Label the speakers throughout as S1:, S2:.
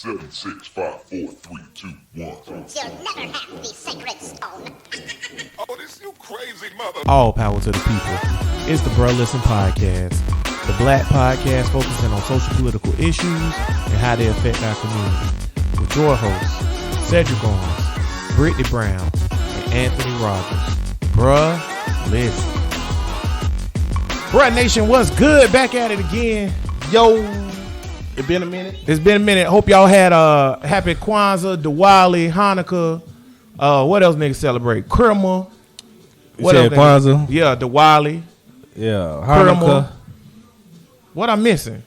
S1: 7, 6, 5, 4, 3, 2, 1.
S2: You'll never have the sacred stone.
S1: Oh, this you crazy mother.
S3: All power to the people. It's the Bruh Listen Podcast, the black podcast focusing on social political issues and how they affect our community. With your hosts, Cedric Owens, Brittany Brown, and Anthony Rogers. Bruh Listen. Bruh Nation, what's good? Back at it again. Yo.
S4: It's been a minute.
S3: It's been a minute. Hope y'all had happy Kwanzaa, Diwali, Hanukkah. What else niggas celebrate? Kurma.
S4: What else? Kwanzaa.
S3: Yeah, Diwali.
S4: Yeah, Hanukkah.
S3: What I'm missing?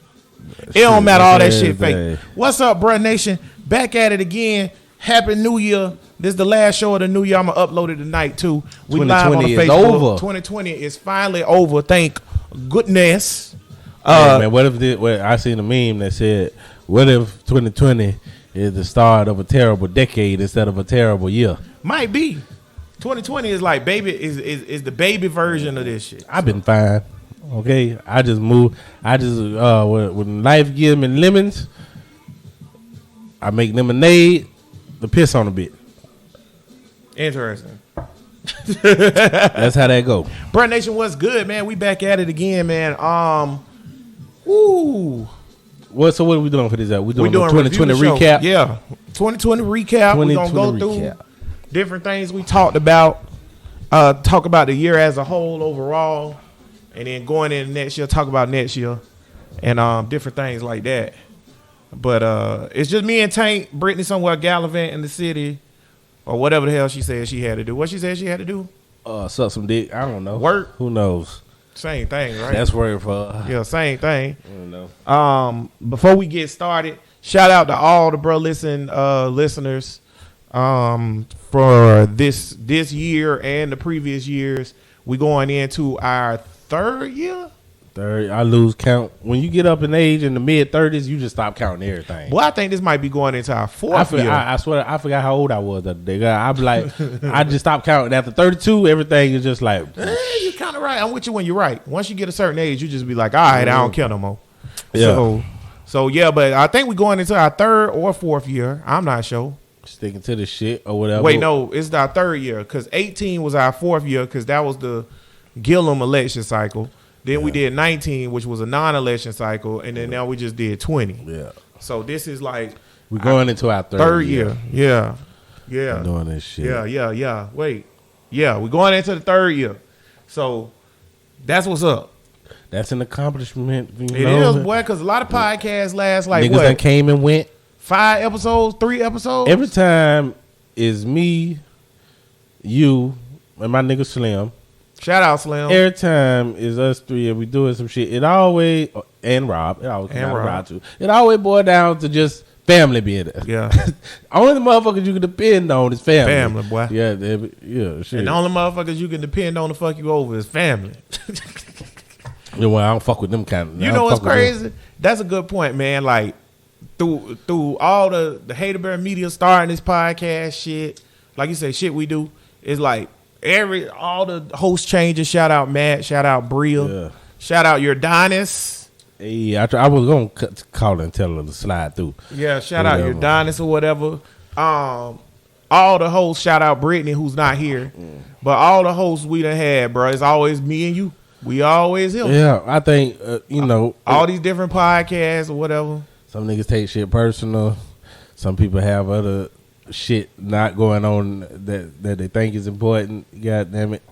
S3: It don't matter. All that shit fake.
S4: Day.
S3: What's up, Bruh Nation? Back at it again. Happy New Year. This is the last show of the new year. I'm going to upload it tonight, too. We live on the
S4: 2020 is
S3: Facebook.
S4: over.
S3: 2020 is finally over. Thank goodness.
S4: Hey, man, what if I seen a meme that said, what if 2020 is the start of a terrible decade instead of a terrible year?
S3: Might be. 2020 is like baby is the baby version of this shit.
S4: I've been fine. Okay, I just moved. When life gives me lemons, I make lemonade to piss on a bit.
S3: Interesting.
S4: That's how that go.
S3: Bruh Nation, what's good, man? We back at it again, man. Ooh.
S4: So what are we doing for this? We doing
S3: a
S4: 2020
S3: review show.
S4: recap.
S3: Yeah, 2020 recap. We're gonna go through different things we talked about. Talk about the year as a whole overall, and then going into next year, talk about next year, and different things like that. But it's just me and Tank. Brittany somewhere gallivanting in the city, or whatever the hell she said she had to do. What she said she had to do?
S4: Suck some dick. I don't know.
S3: Work.
S4: Who knows?
S3: Same thing, right?
S4: That's word for.
S3: Yeah, same thing.
S4: I don't know.
S3: Before we get started, shout out to all the Bruh Listen listeners for this year and the previous years. We going into our third year.
S4: I lose count. When you get up in age in the mid-30s, you just stop counting everything.
S3: Well, I think this might be going into our fourth year.
S4: I swear, I forgot how old I was the other day. I be like, I just stopped counting. After 32, everything is just like.
S3: You're kind of right. I'm with you when you're right. Once you get a certain age, you just be like, all right, I don't care no more.
S4: Yeah.
S3: So yeah, but I think we're going into our third or fourth year. I'm not sure.
S4: Sticking to the shit or whatever.
S3: Wait, no, it's our third year because 18 was our fourth year because that was the Gillum election cycle. Then we did 19, which was a non-election cycle, and then now we just did 20.
S4: Yeah.
S3: So this is like
S4: we're going into our third
S3: year. Yeah.
S4: We're doing this shit.
S3: Yeah. Wait. Yeah, we're going into the third year. So that's what's up.
S4: That's an accomplishment.
S3: It is, boy, because a lot of podcasts last like
S4: niggas
S3: what?
S4: that came and went.
S3: 5 episodes, 3 episodes?
S4: Every time is me, you, and my nigga Slim.
S3: Shout out Slim.
S4: Every time is us three and we doing some shit. It always and Rob. It always
S3: and Rob
S4: too. It always boils down to just family being there.
S3: Yeah.
S4: Only the motherfuckers you can depend on is family.
S3: Family, boy.
S4: Yeah, shit.
S3: And the only motherfuckers you can depend on to fuck you over is family.
S4: Yeah, well, I don't fuck with them kind of.
S3: You know what's crazy? That's a good point, man. Like through all the Hater Bear media starting this podcast shit, like you say, shit we do is like all the host changes. Shout out Matt. Shout out Bria.
S4: Yeah.
S3: Shout out Urdonis.
S4: Hey, I was gonna call and tell her to slide through.
S3: Yeah, shout out Urdonis or whatever. All the hosts. Shout out Brittany, who's not here. But all the hosts we done had, bro, it's always me and you. We always here.
S4: Yeah, I think
S3: all these different podcasts or whatever.
S4: Some niggas take shit personal. Some people have other shit not going on that they think is important. God damn it.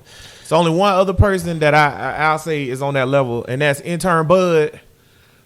S3: It's only one other person that I'll say is on that level, and that's intern Bud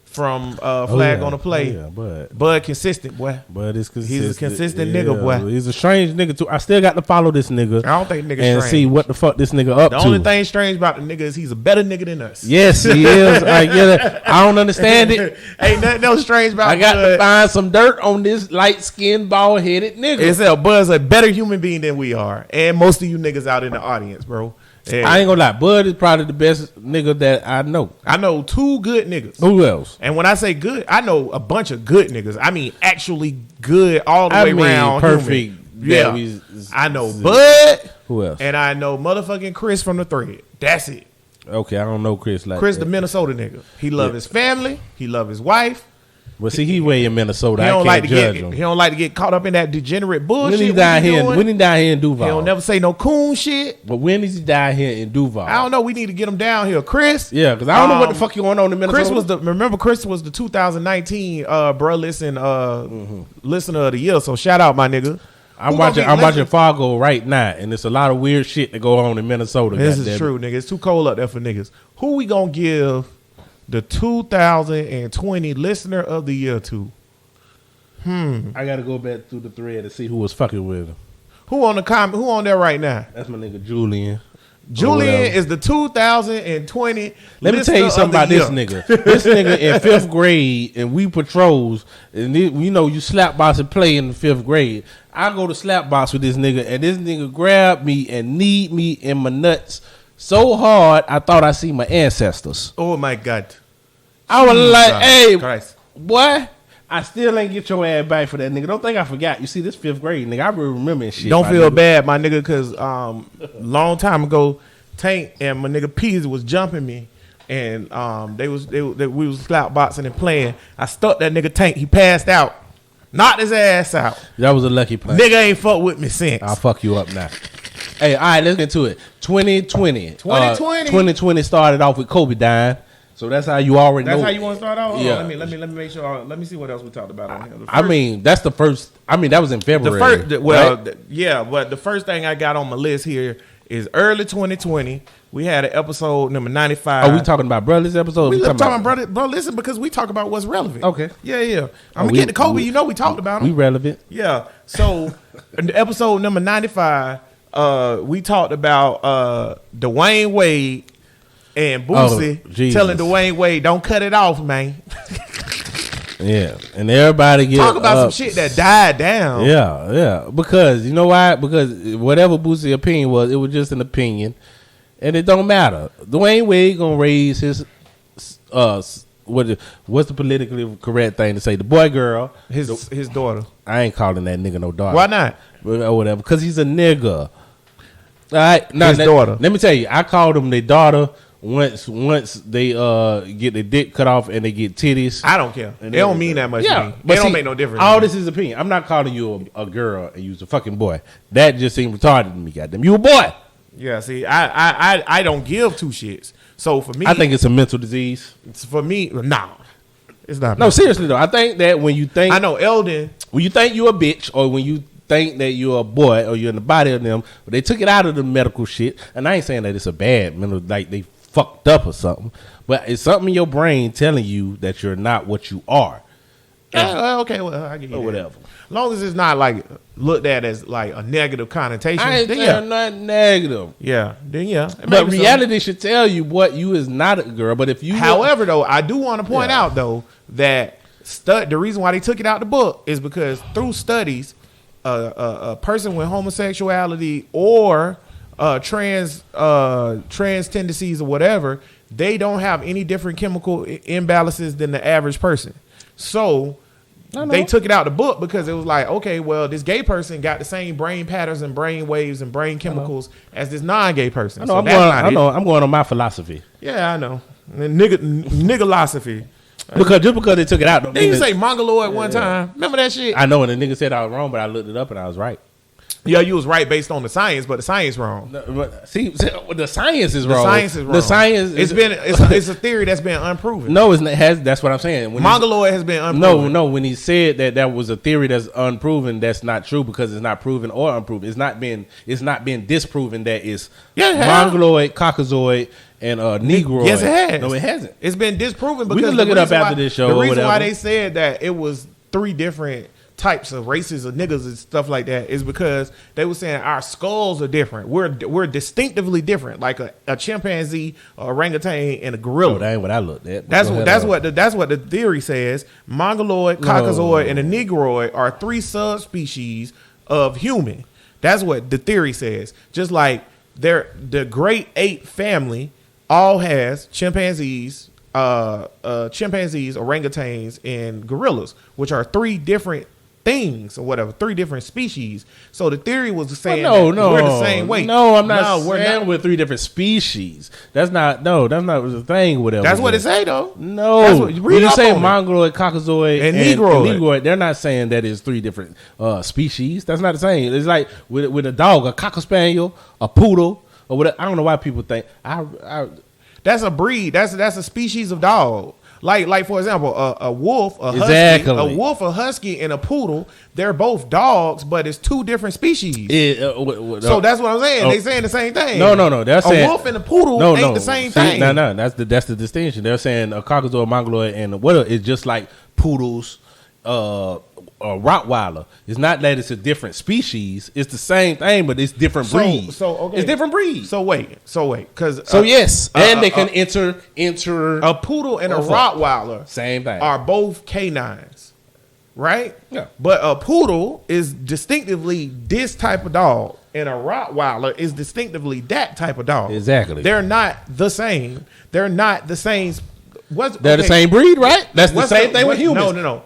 S3: from Flag on the Play.
S4: Yeah,
S3: Bud consistent, boy.
S4: Bud is consistent.
S3: He's a consistent nigga, boy.
S4: He's a strange nigga too. I still got to follow this nigga.
S3: I don't think nigga
S4: and
S3: strange.
S4: See what the fuck this nigga up to.
S3: The only thing strange about the nigga is he's a better nigga than us.
S4: Yes, he is. I don't understand it.
S3: Ain't nothing else strange about
S4: I got
S3: Bud.
S4: to find some dirt on this light-skinned, bald-headed nigga.
S3: It's Bud's a better human being than we are, and most of you niggas out in the audience, bro. And
S4: I ain't gonna lie. Bud is probably the best nigga that I know.
S3: I know 2 good niggas.
S4: Who else?
S3: And when I say good, I know a bunch of good niggas. I mean actually good all the way around.
S4: Perfect.
S3: Human. Yeah. I know Bud.
S4: Who else?
S3: And I know motherfucking Chris from the Thread. That's it.
S4: Okay, I don't know Chris like
S3: Chris,
S4: that.
S3: the Minnesota nigga. He love his family. He love his wife.
S4: But see, he way in Minnesota.
S3: He
S4: I
S3: don't
S4: can't
S3: like to
S4: judge
S3: get
S4: him.
S3: he don't like to get caught up in that degenerate bullshit.
S4: When he
S3: we
S4: down
S3: be
S4: here,
S3: doing.
S4: when he down here in Duval.
S3: He don't never say no coon shit.
S4: But when is he down here in Duval?
S3: I don't know. We need to get him down here, Chris.
S4: Yeah, because I don't know what the fuck you going on in Minnesota.
S3: Chris was the 2019 listener of the year. So shout out my nigga.
S4: I'm watching Fargo right now, and it's a lot of weird shit that go on in Minnesota.
S3: This is true, nigga. It's too cold up there for niggas. Who we gonna give the 2020 listener of the year to?
S4: I gotta go back through the thread to see who was fucking with him.
S3: Who on the comment? Who on there right now?
S4: That's my nigga Julian.
S3: Julian is the 2020.
S4: Let me tell you something about this nigga. This nigga in 5th grade, and we patrols, and you slap box and play in the 5th grade. I go to slap box with this nigga, and this nigga grabbed me and kneed me in my nuts so hard I thought I see my ancestors.
S3: Oh my God!
S4: I was like, hey,
S3: Christ.
S4: boy, I still ain't get your ass back for that nigga. Don't think I forgot. You see, this 5th grade nigga, I really remember shit.
S3: Don't feel bad, my nigga, because long time ago, Tank and my nigga Peasy was jumping me, and we was slap boxing and playing. I stuck that nigga Tank. He passed out, knocked his ass out.
S4: That was a lucky play.
S3: Nigga ain't fuck with me since.
S4: I'll fuck you up now. Hey, all right, let's get to it. 2020.
S3: 2020.
S4: 2020 started off with Kobe dying. So that's how you already know.
S3: That's how you want to start off?
S4: Yeah.
S3: Let me make sure. Let me see what else we talked about on here.
S4: I mean, that's the first. I mean, that was in February.
S3: Yeah, but the first thing I got on my list here is early 2020. We had an episode number 95.
S4: Are we talking about Brothers episode?
S3: We talking about brother. Bro, listen, because we talk about what's relevant.
S4: Okay.
S3: Yeah. I'm gonna get to Kobe. We talked about him.
S4: We relevant.
S3: Yeah. So, in the episode number 95, we talked about Dwayne Wade and Boosie telling Dwayne Wade, "Don't cut it off, man."
S4: Yeah, and everybody get
S3: talk about some shit that died down.
S4: Yeah, because you know why? Because whatever Boosie's opinion was, it was just an opinion, and it don't matter. Dwayne Wade gonna raise his what's the politically correct thing to say? The boy, girl,
S3: his daughter.
S4: I ain't calling that nigga no daughter.
S3: Why not?
S4: Or whatever, because he's a nigga. All right, now,
S3: his daughter.
S4: Let me tell you, I called him their daughter. Once they get their dick cut off and they get titties.
S3: I don't care. It don't mean that much to me.
S4: But
S3: it don't make no difference.
S4: All this is opinion. I'm not calling you a girl and you's a fucking boy. That just seemed retarded to me, goddamn. You a boy.
S3: Yeah, see, I don't give two shits. So for me,
S4: I think it's a mental disease.
S3: It's for me, no. It's not.
S4: No, seriously though. I think that when you think
S3: Eldon.
S4: When you think you're a bitch or when you think that you're a boy or you're in the body of them, but they took it out of the medical shit. And I ain't saying that it's a bad mental, like they fucked up or something, but it's something in your brain telling you that you're not what you are.
S3: Okay, well, I get you.
S4: Or whatever.
S3: As long as it's not like looked at as like a negative connotation.
S4: I ain't saying nothing negative.
S3: Yeah, then yeah.
S4: But reality should tell you what you is not a girl. But if you,
S3: however, though, I do want to point out though that the reason why they took it out the book is because through studies, a person with homosexuality or trans tendencies or whatever, they don't have any different chemical imbalances than the average person. So they took it out the book because it was like, okay, well, this gay person got the same brain patterns and brain waves and brain chemicals as this non-gay person.
S4: I'm going on my philosophy.
S3: Yeah, I know. Niggalosophy.
S4: Because they took it out.
S3: Didn't you say mongoloid one time? Remember that shit?
S4: I know, and the nigga said I was wrong, but I looked it up and I was right.
S3: Yeah, you was right based on the science, but the science wrong.
S4: See, the science is wrong.
S3: The science is wrong.
S4: The science
S3: it's a theory that's been unproven.
S4: No, that's what I'm saying.
S3: Mongoloid has been unproven.
S4: No, when he said that was a theory that's unproven, that's not true because it's not proven or unproven. It's not been disproven that it's Mongoloid, Caucasoid, and Negroid.
S3: Yes, it has.
S4: No, it hasn't.
S3: It's been disproven because
S4: we can look it up after this show.
S3: The reason why they said that it was 3 different types of races of niggas and stuff like that is because they were saying our skulls are different. We're distinctively different, like a chimpanzee, a orangutan, and a gorilla.
S4: Oh, that ain't what I looked at.
S3: That's what the theory says. Mongoloid, Caucasoid, and a Negroid are 3 subspecies of human. That's what the theory says. Just like the great ape family all has chimpanzees, orangutans, and gorillas, which are 3 different things or whatever, 3 different species. So the theory was saying
S4: no,
S3: that we're the same weight.
S4: No, I'm not
S3: we're
S4: saying
S3: not.
S4: we're 3 different species. That's not the thing. Whatever.
S3: That's what it say though.
S4: No,
S3: That's what,
S4: when you
S3: up
S4: say
S3: on it.
S4: mongoloid, caucasoid,
S3: And negroid.
S4: they're not saying that it's 3 different species. That's not the same. It's like with a dog, a cocker spaniel, a poodle, or whatever. I don't know why people think
S3: That's a breed. That's a species of dog. Like for example, a wolf, a husky,
S4: Exactly.
S3: a wolf, a husky, and a poodle. They're both dogs, but it's 2 different species. So that's what I'm saying. They saying the same thing.
S4: No. They're saying
S3: a wolf and a poodle ain't the same thing.
S4: No. That's the distinction. They're saying a caucasoid, mongoloid, and what is just like poodles, or Rottweiler. It's not that it's a different species. It's the same thing, but it's different breeds.
S3: So okay,
S4: it's different breeds.
S3: So wait, because
S4: yes, and they can enter
S3: a poodle and a Rottweiler.
S4: Same thing.
S3: Are both canines, right?
S4: Yeah.
S3: But a poodle is distinctively this type of dog, and a Rottweiler is distinctively that type of dog.
S4: Exactly.
S3: They're not the same. They're not the same.
S4: They're the same breed, right? That's the same thing with humans.
S3: No.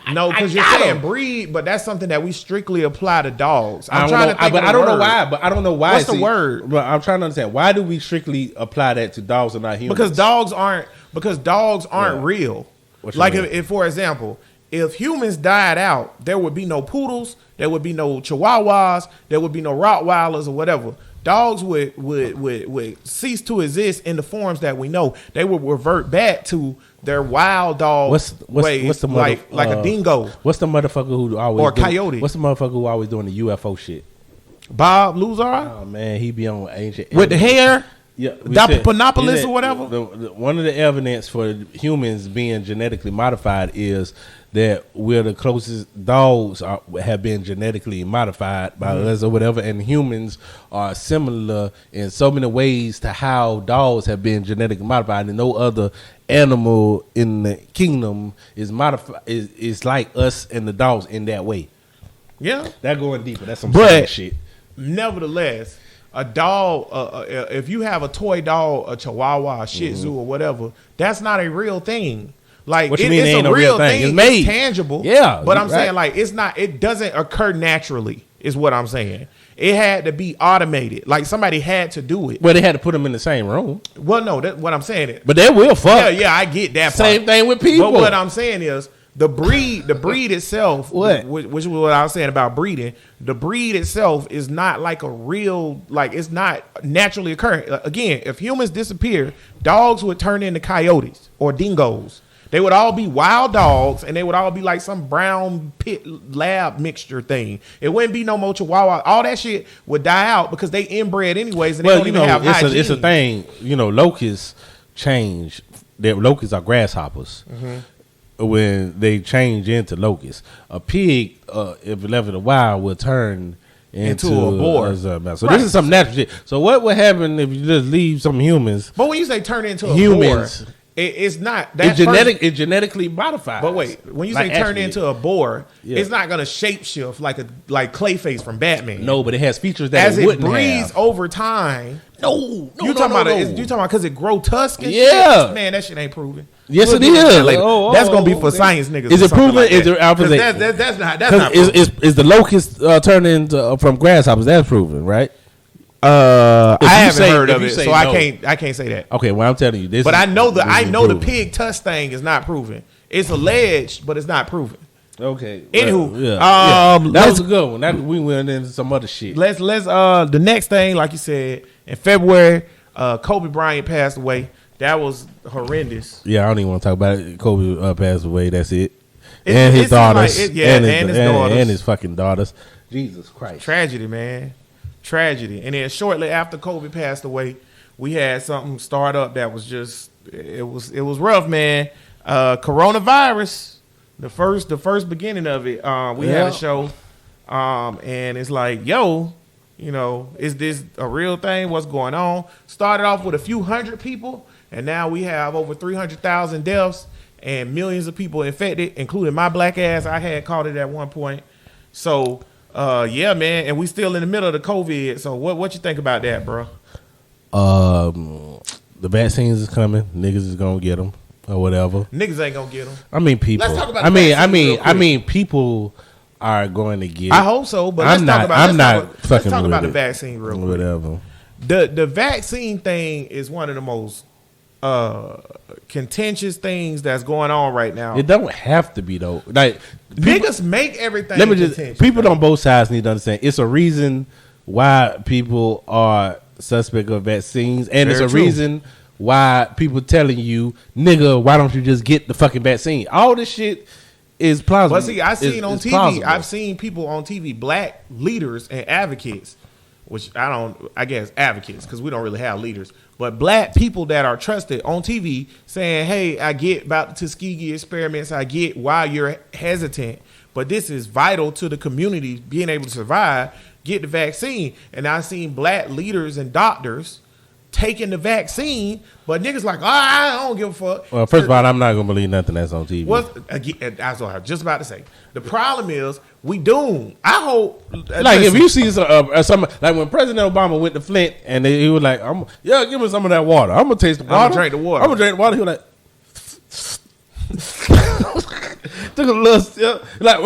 S3: Because you're saying breed, but that's something that we strictly apply to dogs.
S4: I don't know why. But I don't know why.
S3: What's the word?
S4: But I'm trying to understand, why do we strictly apply that to dogs and not humans?
S3: Because dogs aren't real.
S4: What you
S3: Like
S4: mean?
S3: if, for example, if humans died out, there would be no poodles, there would be no chihuahuas, there would be no Rottweilers or whatever. Dogs would cease to exist in the forms that we know. They would revert back to their wild dog ways,
S4: what's the
S3: like a dingo.
S4: What's the motherfucker who always
S3: or coyote?
S4: What's the motherfucker who always doing the UFO shit?
S3: Bob Luzar
S4: Oh man, he be on ancient
S3: with the hair.
S4: Yeah,
S3: Panopolis or whatever.
S4: One of the evidence for humans being genetically modified is that we're the closest dogs have been genetically modified by us or whatever, and humans are similar in so many ways to how dogs have been genetically modified, and no other animal in the kingdom is modified is like us and the dogs in that way.
S3: Yeah,
S4: that going deeper. That's some science shit.
S3: Nevertheless, a dog, if you have a toy dog, a Chihuahua, a Shih Tzu, or whatever, that's not a real thing. Like
S4: what you mean
S3: it's
S4: ain't
S3: a
S4: no real thing? It's made.
S3: It's tangible.
S4: Yeah,
S3: but I'm saying like it's not. It doesn't occur naturally. Is what I'm saying. It had to be automated. Like somebody had to do it.
S4: Well, they had to put them in the same room.
S3: Well, no, that's what I'm saying.
S4: But they will fuck.
S3: Yeah, I get that.
S4: Same thing with people.
S3: But what I'm saying is the breed itself.
S4: What?
S3: Which is what I was saying about breeding. The breed itself is not like a real. Like it's not naturally occurring. Again, if humans disappear, dogs would turn into coyotes or dingoes. They would all be wild dogs, and they would all be like some brown pit lab mixture thing. It wouldn't be no more Chihuahua. All that shit would die out because they inbred anyways, and they don't even have hygiene.
S4: It's a thing. You know, locusts change. Locusts are grasshoppers. When they change into locusts, a pig, if left in the wild, will turn into a boar. So this is some natural shit. So what would happen if you just leave some humans?
S3: But when you say turn into a
S4: humans,
S3: boar, it's not that
S4: it's genetically modified.
S3: But wait, when you say turn into a boar, it's not gonna shapeshift like Clayface from Batman.
S4: No, but it has features that
S3: as
S4: it wouldn't
S3: breeds
S4: have.
S3: over time.
S4: You
S3: talking about because it grow tusk and
S4: yeah.
S3: shit? Man, that shit ain't proven.
S4: Yes, it is.
S3: That's gonna be for science niggas.
S4: Is it proven?
S3: Like
S4: is there opposite?
S3: That's not proven.
S4: Is the locust turning into from grasshoppers? That's proven, right?
S3: I haven't heard of it, so no. I can't say that.
S4: Okay, well I'm telling you this.
S3: But I know the pig tusk thing is not proven. It's alleged, but it's not proven.
S4: Okay.
S3: Anywho,
S4: that was a good one. We went into some other shit.
S3: Let's the next thing, like you said, in February, Kobe Bryant passed away. That was horrendous.
S4: Yeah, I don't even want to talk about it. Kobe passed away. That's it. And his daughters. And his fucking daughters. Jesus Christ.
S3: Tragedy, man. Tragedy. And then shortly after Kobe passed away, we had something start up that was just it was rough, man. Coronavirus, the first beginning of it. We had a show, and it's like, yo, you know, is this a real thing? What's going on? Started off with a few hundred people, and now we have over 300,000 deaths and millions of people infected, including my black ass. I had caught it at one point. So, yeah, man, and we still in the middle of the COVID. So, what you think about that, bro?
S4: The vaccines is coming. Niggas is gonna get them or whatever.
S3: Niggas ain't gonna get them.
S4: I mean, people.
S3: Let's talk about.
S4: I mean, people are going to get.
S3: I hope so, but
S4: let's talk
S3: about the vaccine real quick.
S4: Whatever.
S3: The vaccine thing is one of the most contentious things that's going on right now.
S4: It don't have to be though. Like
S3: niggas make everything.
S4: Let me just. People on both sides need to understand. It's a reason why people are suspect of vaccines, and
S3: Very
S4: it's a
S3: true.
S4: reason why people telling you, nigga, why don't you just get the fucking vaccine? All this shit is plausible.
S3: But see, I seen on
S4: it's
S3: TV.
S4: plausible.
S3: I've seen people on TV, black leaders and advocates, which I guess advocates because we don't really have leaders, but black people that are trusted on TV saying, "Hey, I get about the Tuskegee experiments. I get why you're hesitant, but this is vital to the community being able to survive. Get the vaccine." And I've seen black leaders and doctors taking the vaccine, but niggas like, I don't give a fuck.
S4: Well, first of all, I'm not gonna believe nothing that's on TV.
S3: That's what I was just about to say. The problem is we doomed. I hope.
S4: Like if you see some like when President Obama went to Flint and he was like, give me some of that water. I'm gonna taste the water.
S3: I'm gonna drink the water.
S4: I'm gonna drink the water. He was like, took a little sip, like,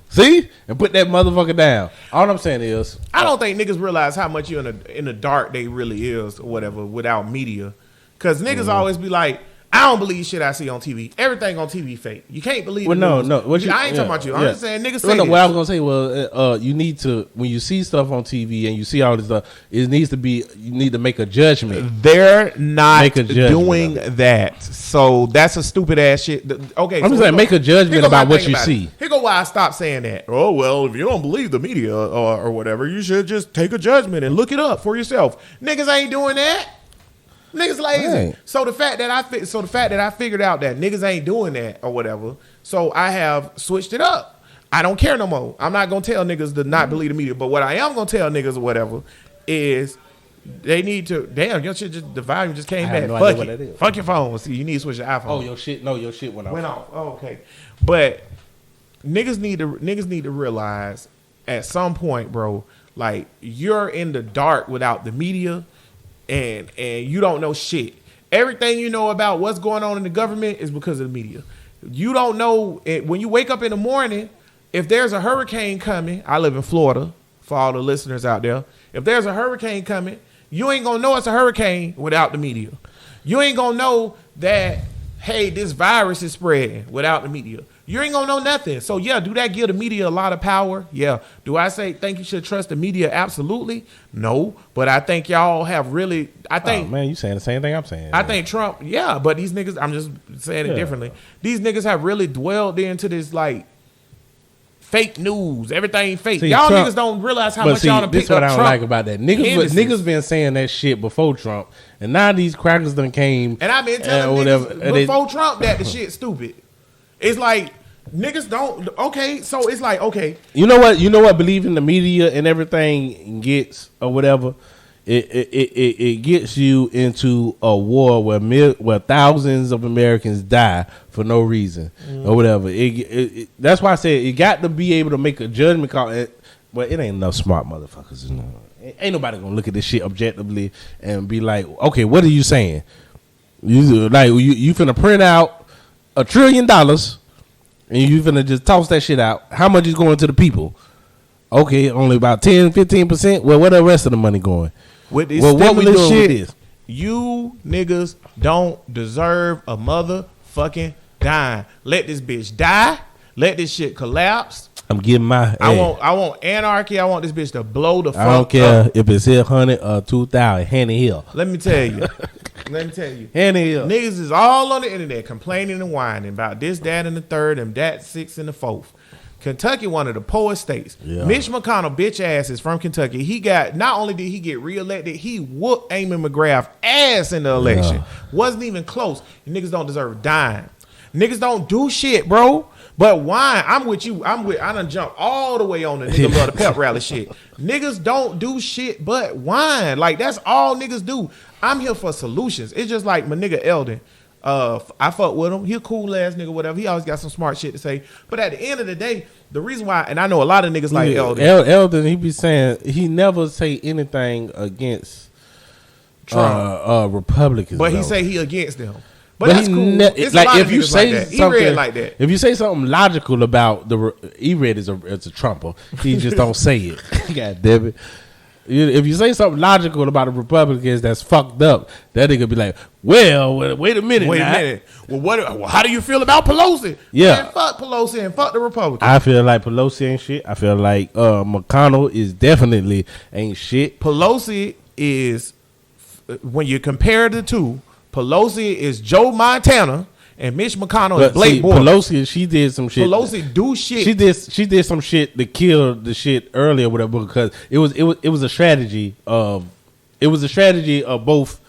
S4: see, and put that motherfucker down. All I'm saying is,
S3: I don't think niggas realize how much you in the dark they really is or whatever without media, because niggas always be like, I don't believe shit I see on TV. Everything on TV fake. You can't believe.
S4: Well,
S3: the news.
S4: no.
S3: I ain't talking about you. I'm just saying niggas say
S4: no,
S3: this.
S4: what I was gonna say was, you need to, when you see stuff on TV and you see all this stuff, it needs to be, you need to make a judgment.
S3: They're not
S4: Make a judgment
S3: doing that. So that's a stupid ass shit. Okay,
S4: I'm just saying, make a judgment about what you see.
S3: Here go why I stopped saying that. Oh well, if you don't believe the media or whatever, you should just take a judgment and look it up for yourself. Niggas ain't doing that. Niggas lazy.
S4: Right.
S3: So the fact that I figured out that niggas ain't doing that or whatever, so I have switched it up. I don't care no more. I'm not gonna tell niggas to not believe the media, but what I am gonna tell niggas or whatever is they need to. Damn, your shit just the volume just came back.
S4: no
S3: Fuck
S4: idea what
S3: it.
S4: that is.
S3: Fuck your phone. See, you need to switch your iPhone.
S4: Oh, your shit went off.
S3: Went off. Oh, okay. But niggas need to realize at some point, bro, like you're in the dark without the media. And you don't know shit. Everything you know about what's going on in the government is because of the media. You don't know when you wake up in the morning, if there's a hurricane coming. I live in Florida, for all the listeners out there. If there's a hurricane coming, you ain't gonna know it's a hurricane without the media. You ain't gonna know that, hey, this virus is spreading without the media. You ain't gonna know nothing. So yeah, do that give the media a lot of power? Yeah. Do I think you should trust the media? Absolutely. No. But I think y'all have really,
S4: Man, you saying the same thing I'm saying.
S3: I think Trump, yeah, but these niggas, I'm just saying it differently. These niggas have really dwelled into this like fake news. Everything fake.
S4: See,
S3: y'all
S4: Trump,
S3: niggas don't realize how
S4: but
S3: much
S4: see,
S3: y'all done
S4: this
S3: picked
S4: is what
S3: up
S4: I don't
S3: Trump.
S4: like about that. Niggas been saying that shit before Trump, and now these crackers done came.
S3: And I've been telling niggas before Trump that the shit stupid. It's like niggas don't. Okay, so it's like okay.
S4: You know what? Believing the media and everything gets or whatever. It gets you into a war where thousands of Americans die for no reason or whatever. That's why I said you got to be able to make a judgment call. But it ain't enough smart motherfuckers. You know? Ain't nobody gonna look at this shit objectively and be like, okay, what are you saying? You finna print out $1 trillion and you finna just toss that shit out. How much is going to the people? Okay, only about 10-15%. Well, where the rest of the money going?
S3: With this
S4: what we doing
S3: shit,
S4: with this?
S3: You niggas don't deserve a motherfucking dime. Let this bitch die. Let this shit collapse.
S4: I'm getting my.
S3: I want anarchy. I want this bitch to blow the fuck up.
S4: I don't care if it's 100 or 2,000. Hand it here.
S3: Let me tell you.
S4: Hand it here.
S3: Niggas is all on the internet complaining and whining about this, that, and the third, and that, six, and the fourth. Kentucky, one of the poorest states. Yeah. Mitch McConnell, bitch ass, is from Kentucky. He got, not only did he get reelected, he whooped Amy McGrath ass in the election. Yeah. Wasn't even close. You niggas don't deserve a dime. Niggas don't do shit, bro. But whine. I'm with you. I done jumped all the way on the nigga love the pep rally shit. Niggas don't do shit but whine. Like, that's all niggas do. I'm here for solutions. It's just like my nigga Eldon. I fuck with him. He a cool ass nigga, whatever. He always got some smart shit to say. But at the end of the day, the reason why, and I know a lot of niggas like Eldon.
S4: Eldon, he be saying he never say anything against
S3: Trump,
S4: Republicans.
S3: but he say he against them. But that's cool. It's a lot
S4: if
S3: of
S4: you
S3: niggas
S4: say
S3: like that.
S4: something
S3: E-Red like that.
S4: if you say something logical about E-Red is a Trumper, he just don't say it. God damn it. If you say something logical about the Republicans that's fucked up, that nigga be like, well, wait a minute.
S3: Well, how do you feel about Pelosi?
S4: Yeah.
S3: Man, fuck Pelosi and fuck the Republicans.
S4: I feel like Pelosi ain't shit. I feel like McConnell is definitely ain't shit.
S3: Pelosi is, when you compare the two, Pelosi is Joe Montana and Mitch McConnell is Blake Bortles.
S4: Pelosi, she did some shit.
S3: Pelosi do shit.
S4: She did some shit to kill the shit earlier, whatever, because it was a strategy of both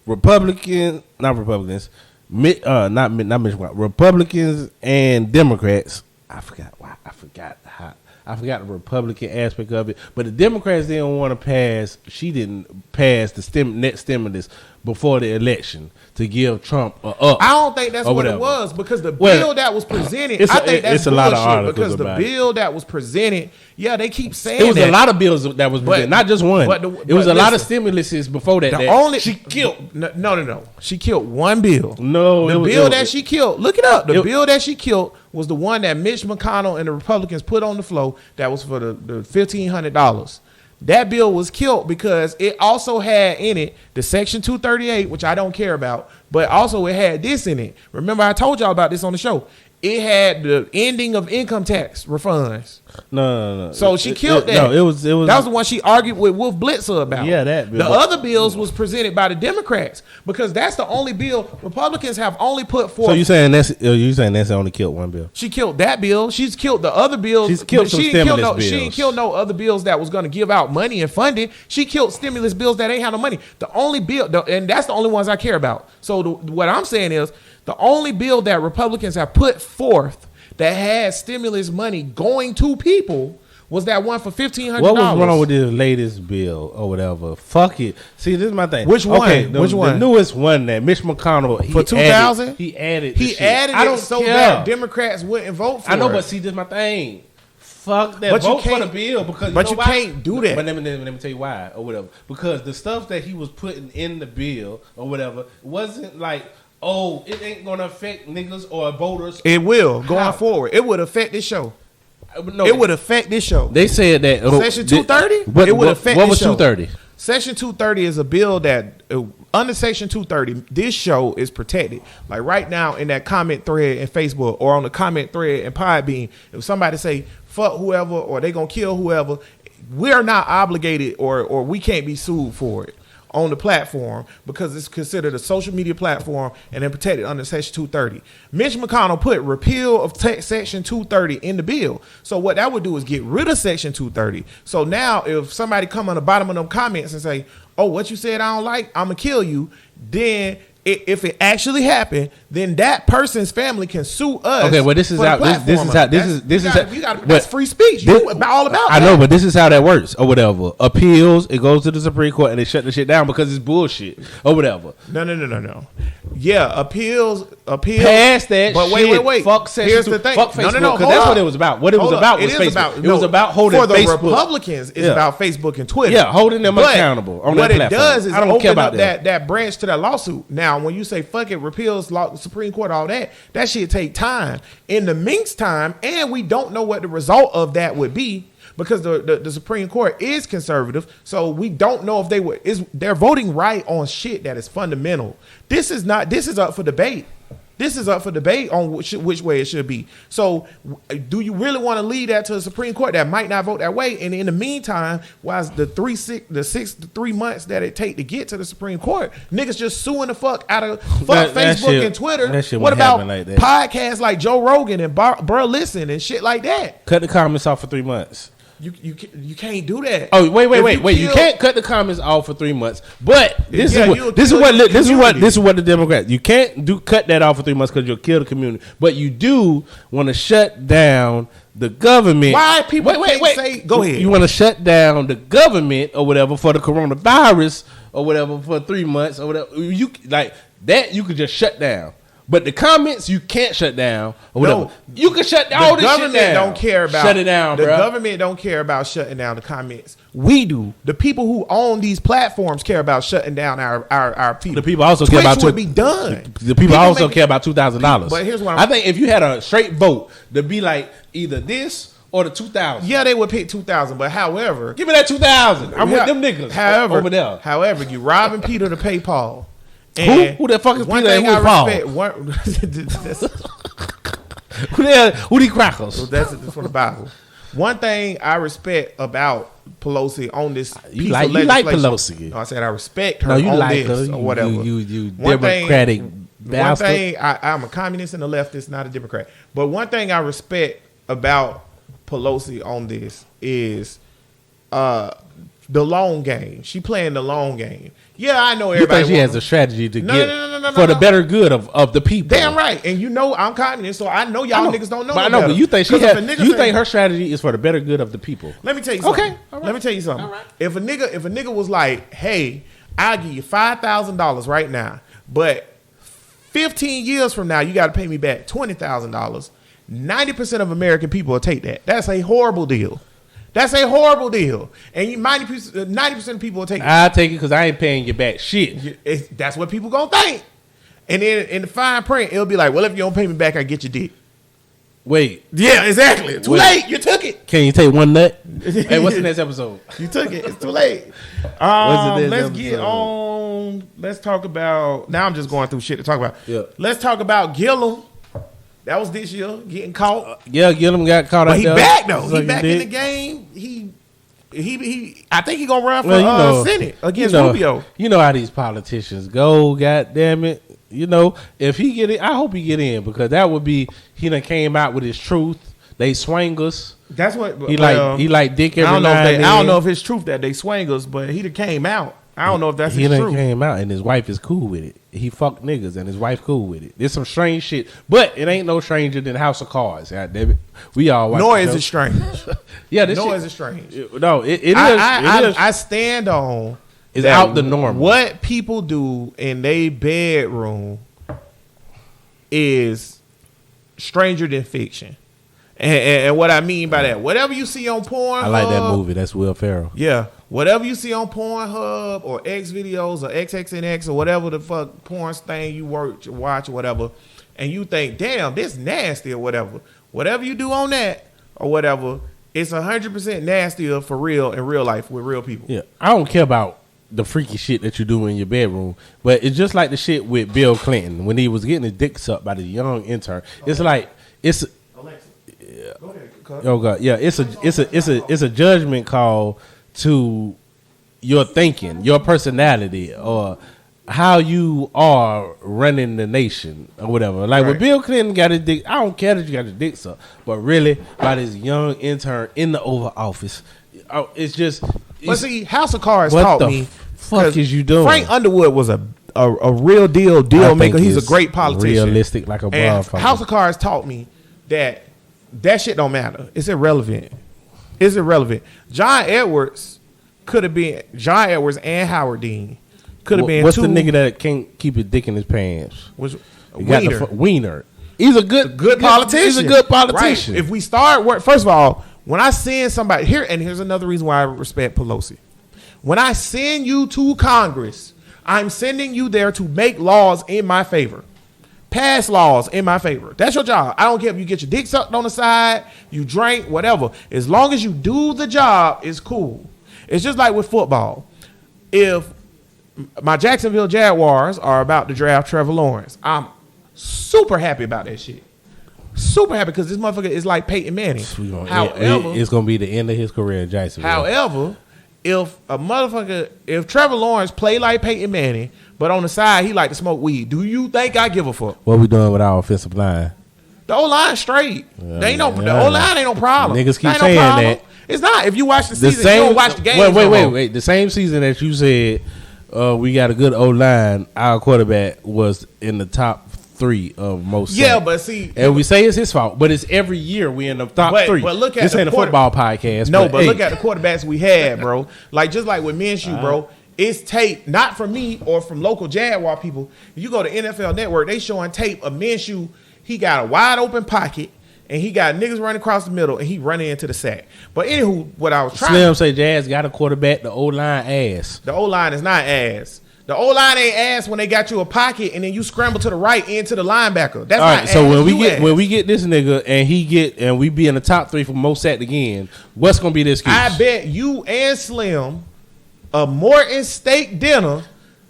S4: Republicans, not Republicans, not Mitch McConnell, Republicans and Democrats. I forgot the Republican aspect of it, but the Democrats didn't want to pass. She didn't pass the net stimulus before the election to give Trump a up.
S3: I don't think that's what
S4: whatever.
S3: it was, because the bill that was presented, I think that's
S4: a lot of articles
S3: because the
S4: about it.
S3: bill that was presented, yeah, they keep saying
S4: It was
S3: that.
S4: a lot of bills that was presented, not just one. It was a lot of stimuluses before that.
S3: She killed. No. She killed one bill.
S4: No,
S3: the bill that she killed. Look it up. The bill that she killed was the one that Mitch McConnell and the Republicans put on the floor. That was for the $1,500. That bill was killed because it also had in it the Section 238, which I don't care about, but also it had this in it. Remember, I told y'all about this on the show. It had the ending of income tax refunds.
S4: No.
S3: So she killed that.
S4: No, it was. That
S3: was the one she argued with Wolf Blitzer about.
S4: Yeah, that bill.
S3: The other bills was presented by the Democrats because that's the only bill Republicans have only put forth.
S4: So you saying that's only killed one bill?
S3: She killed that bill. She's killed the other bills.
S4: She's killed some stimulus bills.
S3: She didn't kill no other bills that was going to give out money and funding. She killed stimulus bills that ain't had no money. The only bill, and that's the only ones I care about. So what I'm saying is the only bill that Republicans have put forth that had stimulus money going to people was that one for $1,500.
S4: What was wrong with this latest bill or whatever? Fuck it. See, this is my thing.
S3: Which one?
S4: Okay,
S3: Which one?
S4: The newest one that Mitch McConnell
S3: for 2000.
S4: He added.
S3: I don't so that Democrats wouldn't vote for.
S4: I know,
S3: it.
S4: but see, this is my thing. Fuck that.
S3: But
S4: vote for the bill because
S3: you can't do that.
S4: But let me tell you why or whatever. Because the stuff that he was putting in the bill or whatever wasn't like, oh, it ain't gonna affect niggas or voters.
S3: It will going forward. It would affect this show.
S4: No,
S3: it would affect this show.
S4: They said that
S3: Section 230.
S4: It would affect. What was 230?
S3: Section 230 is a bill that under Section 230, this show is protected. Like right now in that comment thread in Facebook or on the comment thread in Podbean, if somebody say fuck whoever or they gonna kill whoever, we're not obligated or we can't be sued for it on the platform because it's considered a social media platform and then protected under Section 230. Mitch McConnell put repeal of Section 230 in the bill. So what that would do is get rid of Section 230. So now if somebody come on the bottom of them comments and say, oh, what you said I don't like, I'm going to kill you, then if it actually happened, then that person's family can sue us.
S4: Okay, well, this is how
S3: that's free speech. You all about
S4: I know, but this is how that works or whatever. Appeals, it goes to the Supreme Court and they shut the shit down because it's bullshit or whatever.
S3: No. Yeah, appeals.
S4: Past that.
S3: But
S4: shit.
S3: wait.
S4: Fuck Section.
S3: Here's the thing.
S4: Fuck Facebook.
S3: No.
S4: That's what it was about. What it was about was Facebook. It was about holding
S3: for the
S4: Facebook.
S3: Republicans. It's about Facebook and Twitter.
S4: Yeah, holding them accountable on that platform.
S3: What it does is
S4: I don't care
S3: open
S4: about
S3: up that branch to that lawsuit. Now, when you say fuck it, repeals, Supreme Court, all that shit take time. In the meantime, and we don't know what the result of that would be because the Supreme Court is conservative, so we don't know if they're voting right on shit that is fundamental. This is up for debate. This is up for debate on which way it should be. So do you really want to lead that to the Supreme Court that might not vote that way? And in the meantime, while the 3 months that it take to get to the Supreme Court, niggas just suing the fuck out of Facebook and Twitter.
S4: What about
S3: like podcasts like Joe Rogan and Burr Listen and shit like that?
S4: Cut the comments off for 3 months.
S3: You can't do that.
S4: Oh wait! You can't cut the comments off for 3 months. But this is what the Democrats. You can't cut that off for 3 months because you'll kill the community. But you do want to shut down the government.
S3: Why people say go ahead?
S4: You want to shut down the government or whatever for the coronavirus or whatever for 3 months or whatever. You like that you could just shut down. But the comments you can't shut down or whatever.
S3: No.
S4: You can shut all
S3: The
S4: this shit
S3: government
S4: down.
S3: don't care about
S4: shut it down,
S3: the
S4: bro.
S3: government don't care about shutting down the comments. We do. The people who own these platforms care about shutting down our people.
S4: The people also
S3: Twitch
S4: care about
S3: would be done.
S4: The people also care about $2,000.
S3: But here's what
S4: I think if you had a straight vote to be like either this or the 2,000.
S3: Yeah, they would pick 2,000. But however,
S4: Give me that 2,000. I'm with them niggas. Over there.
S3: However, you robbing Peter to pay Paul.
S4: Who the fuck is
S3: one
S4: Peter and
S3: thing
S4: who is
S3: I
S4: Paul?
S3: respect,
S4: Who the crackers?
S3: that's from the Bible. One thing I respect about Pelosi on this
S4: You
S3: piece
S4: like
S3: of
S4: you like
S3: legislation.
S4: Pelosi.
S3: No, I said I respect her
S4: No, you
S3: on
S4: like
S3: this
S4: her.
S3: or whatever.
S4: You
S3: One
S4: Democratic
S3: One
S4: bastard.
S3: thing, I'm a communist and a leftist, not a Democrat. But one thing I respect about Pelosi on this is the long game. She playing the long game. Yeah, I know
S4: You
S3: everybody.
S4: think she has a strategy to
S3: No,
S4: get
S3: no,
S4: for the better good of the people?
S3: Damn right. And you know I'm communist, so I know y'all niggas don't know.
S4: But I
S3: no
S4: know,
S3: better.
S4: but you think she
S3: 'Cause if
S4: has,
S3: a nigga
S4: you
S3: say-
S4: think her strategy is for the better good of the people?
S3: Let me tell you something.
S4: Okay, all right.
S3: Let me tell you something.
S4: All right.
S3: If a nigga was like, hey, I'll give you $5,000 right now, but 15 years from now, you got to pay me back $20,000. 90% of American people will take that. That's a horrible deal. That's a horrible deal. And 90% of people will take it.
S4: I take it because I ain't paying you back shit.
S3: That's what people gonna think. And then in the fine print, it'll be like, well, if you don't pay me back, I get your dick.
S4: Wait,
S3: Yeah, exactly. Too
S4: Wait.
S3: late. You took it.
S4: can you take one nut? Hey, what's the next episode?
S3: You took it. It's too late.
S4: What's the next
S3: Let's get
S4: episode?
S3: on. Let's talk about. Now I'm just going through shit to talk about.
S4: Yeah.
S3: Let's talk about Gillum. That was this year getting caught,
S4: Yeah, Gillum got caught
S3: but
S4: out
S3: he
S4: there.
S3: back though. He
S4: Sucking
S3: back in the
S4: dick.
S3: game. He. I think he gonna run for
S4: Well, you know,
S3: Senate against
S4: you know,
S3: Rubio.
S4: You know how these politicians go. God damn it! You know, if he get in, I hope he get in because that would be he done came out with his truth. They swang us.
S3: That's what
S4: He like dick every
S3: I don't know.
S4: now and
S3: I don't
S4: then.
S3: know if it's truth that they swang us, but he done came out. I don't know if that's
S4: He
S3: his
S4: done
S3: truth.
S4: came out and his wife is cool with it. He fucked niggas and his wife cool with it. There's some strange shit, but it ain't no stranger than House of Cards. God damn it. We all watch
S3: Nor
S4: the
S3: is
S4: show.
S3: it strange.
S4: Yeah, this
S3: Nor
S4: shit,
S3: is it strange.
S4: No, it is.
S3: I stand on
S4: It's
S3: that
S4: out the norm.
S3: What people do in their bedroom is stranger than fiction. And what I mean by that, whatever you see on Pornhub,
S4: I like that movie. That's Will Ferrell.
S3: Yeah, whatever you see on Pornhub or X videos or XXNX or whatever the fuck porn thing you watch or whatever, and you think, damn, this nasty or whatever. Whatever you do on that or whatever, it's 100% nastier for real in real life with real people.
S4: Yeah, I don't care about the freaky shit that you do in your bedroom, but it's just like the shit with Bill Clinton when he was getting his dick sucked by the young intern. It's like it's.
S3: Alexa, go ahead. Cut.
S4: Oh God, yeah, it's a judgment call to your thinking, your personality, or how you are running the nation or whatever. Like when
S3: Right.
S4: Bill Clinton got his dick, I don't care that you got your dick sucked, but really by this young intern in the Oval Office, it's just.
S3: But
S4: It's,
S3: see, House of Cards
S4: what
S3: taught
S4: the
S3: me.
S4: fuck
S3: 'cause
S4: is you doing?
S3: Frank Underwood was a real deal
S4: I think
S3: maker. He's a
S4: it's
S3: great politician.
S4: realistic like a
S3: And
S4: motherfucker.
S3: House of Cards taught me that shit don't matter. It's irrelevant. It's irrelevant. John Edwards and Howard Dean could have been.
S4: What's
S3: two,
S4: the nigga that can't keep his dick in his pants?
S3: Was
S4: He got the Wiener. He's a good
S3: politician.
S4: He's a good politician.
S3: Right. If we start work, first of all, when I send somebody here, and here's another reason why I respect Pelosi. When I send you to Congress, I'm sending you there to make laws in my favor. Pass laws in my favor. That's your job. I don't care if you get your dick sucked on the side, you drink, whatever. As long as you do the job, it's cool. It's just like with football. If my Jacksonville Jaguars are about to draft Trevor Lawrence, I'm super happy about that shit. Super happy because this motherfucker is like Peyton Manning. However,
S4: it's gonna be the end of his career in Jacksonville.
S3: However, if Trevor Lawrence play like Peyton Manning, but on the side he like to smoke weed, do you think I give a fuck?
S4: What we doing with our offensive line?
S3: The O-line straight. The
S4: yeah.
S3: O-line ain't no problem.
S4: Niggas keep
S3: Ain't
S4: saying
S3: problem.
S4: that.
S3: It's not. If you watch the season, you don't watch the game.
S4: Wait. The same season that you said we got a good O line, our quarterback was in the top 3 of most.
S3: Yeah,
S4: sacks.
S3: but see,
S4: and we say it's his fault, but it's every year we in the top 3.
S3: But look at
S4: this
S3: the
S4: ain't a
S3: quarter-
S4: football podcast.
S3: No, but
S4: hey,
S3: look at the quarterbacks we had, bro. Like just like with Minshew, bro. it's tape, not from me or from local Jaguar people. If you go to NFL Network, they showing tape of Minshew. He got a wide open pocket, and he got niggas running across the middle, and he running into the sack. But anywho, what I was trying
S4: Slim say Jazz got a quarterback, the O-line ass.
S3: the O-line is not ass. The O-line ain't ass when they got you a pocket and then you scramble to the right into the linebacker. That's
S4: All
S3: not
S4: right,
S3: ass.
S4: so
S3: You
S4: when
S3: ass.
S4: we get this nigga and we be in the top 3 for most sacked again, what's gonna be the excuse?
S3: I bet you and Slim a Morton steak dinner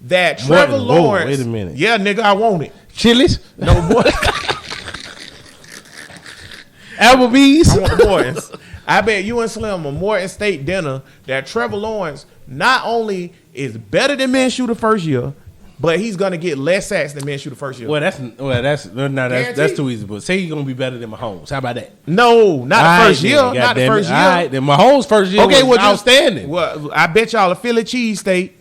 S3: that Trevor
S4: Morton, whoa,
S3: Lawrence.
S4: wait a minute.
S3: Yeah, nigga, I want it.
S4: Chili's,
S3: No more.
S4: Applebee's.
S3: I want Morton's. I bet you and Slim a Morton steak dinner that Trevor Lawrence not only is better than Minshew the first year, but he's gonna get less sacks than Minshew the first year.
S4: That's
S3: Guaranteed.
S4: too easy. But say he's gonna be better than Mahomes. How about that?
S3: No, not the first year.
S4: Then,
S3: Not the
S4: goddamn it.
S3: first year.
S4: All right, then Mahomes' first year was
S3: well,
S4: outstanding.
S3: Well, I bet y'all a Philly cheesesteak.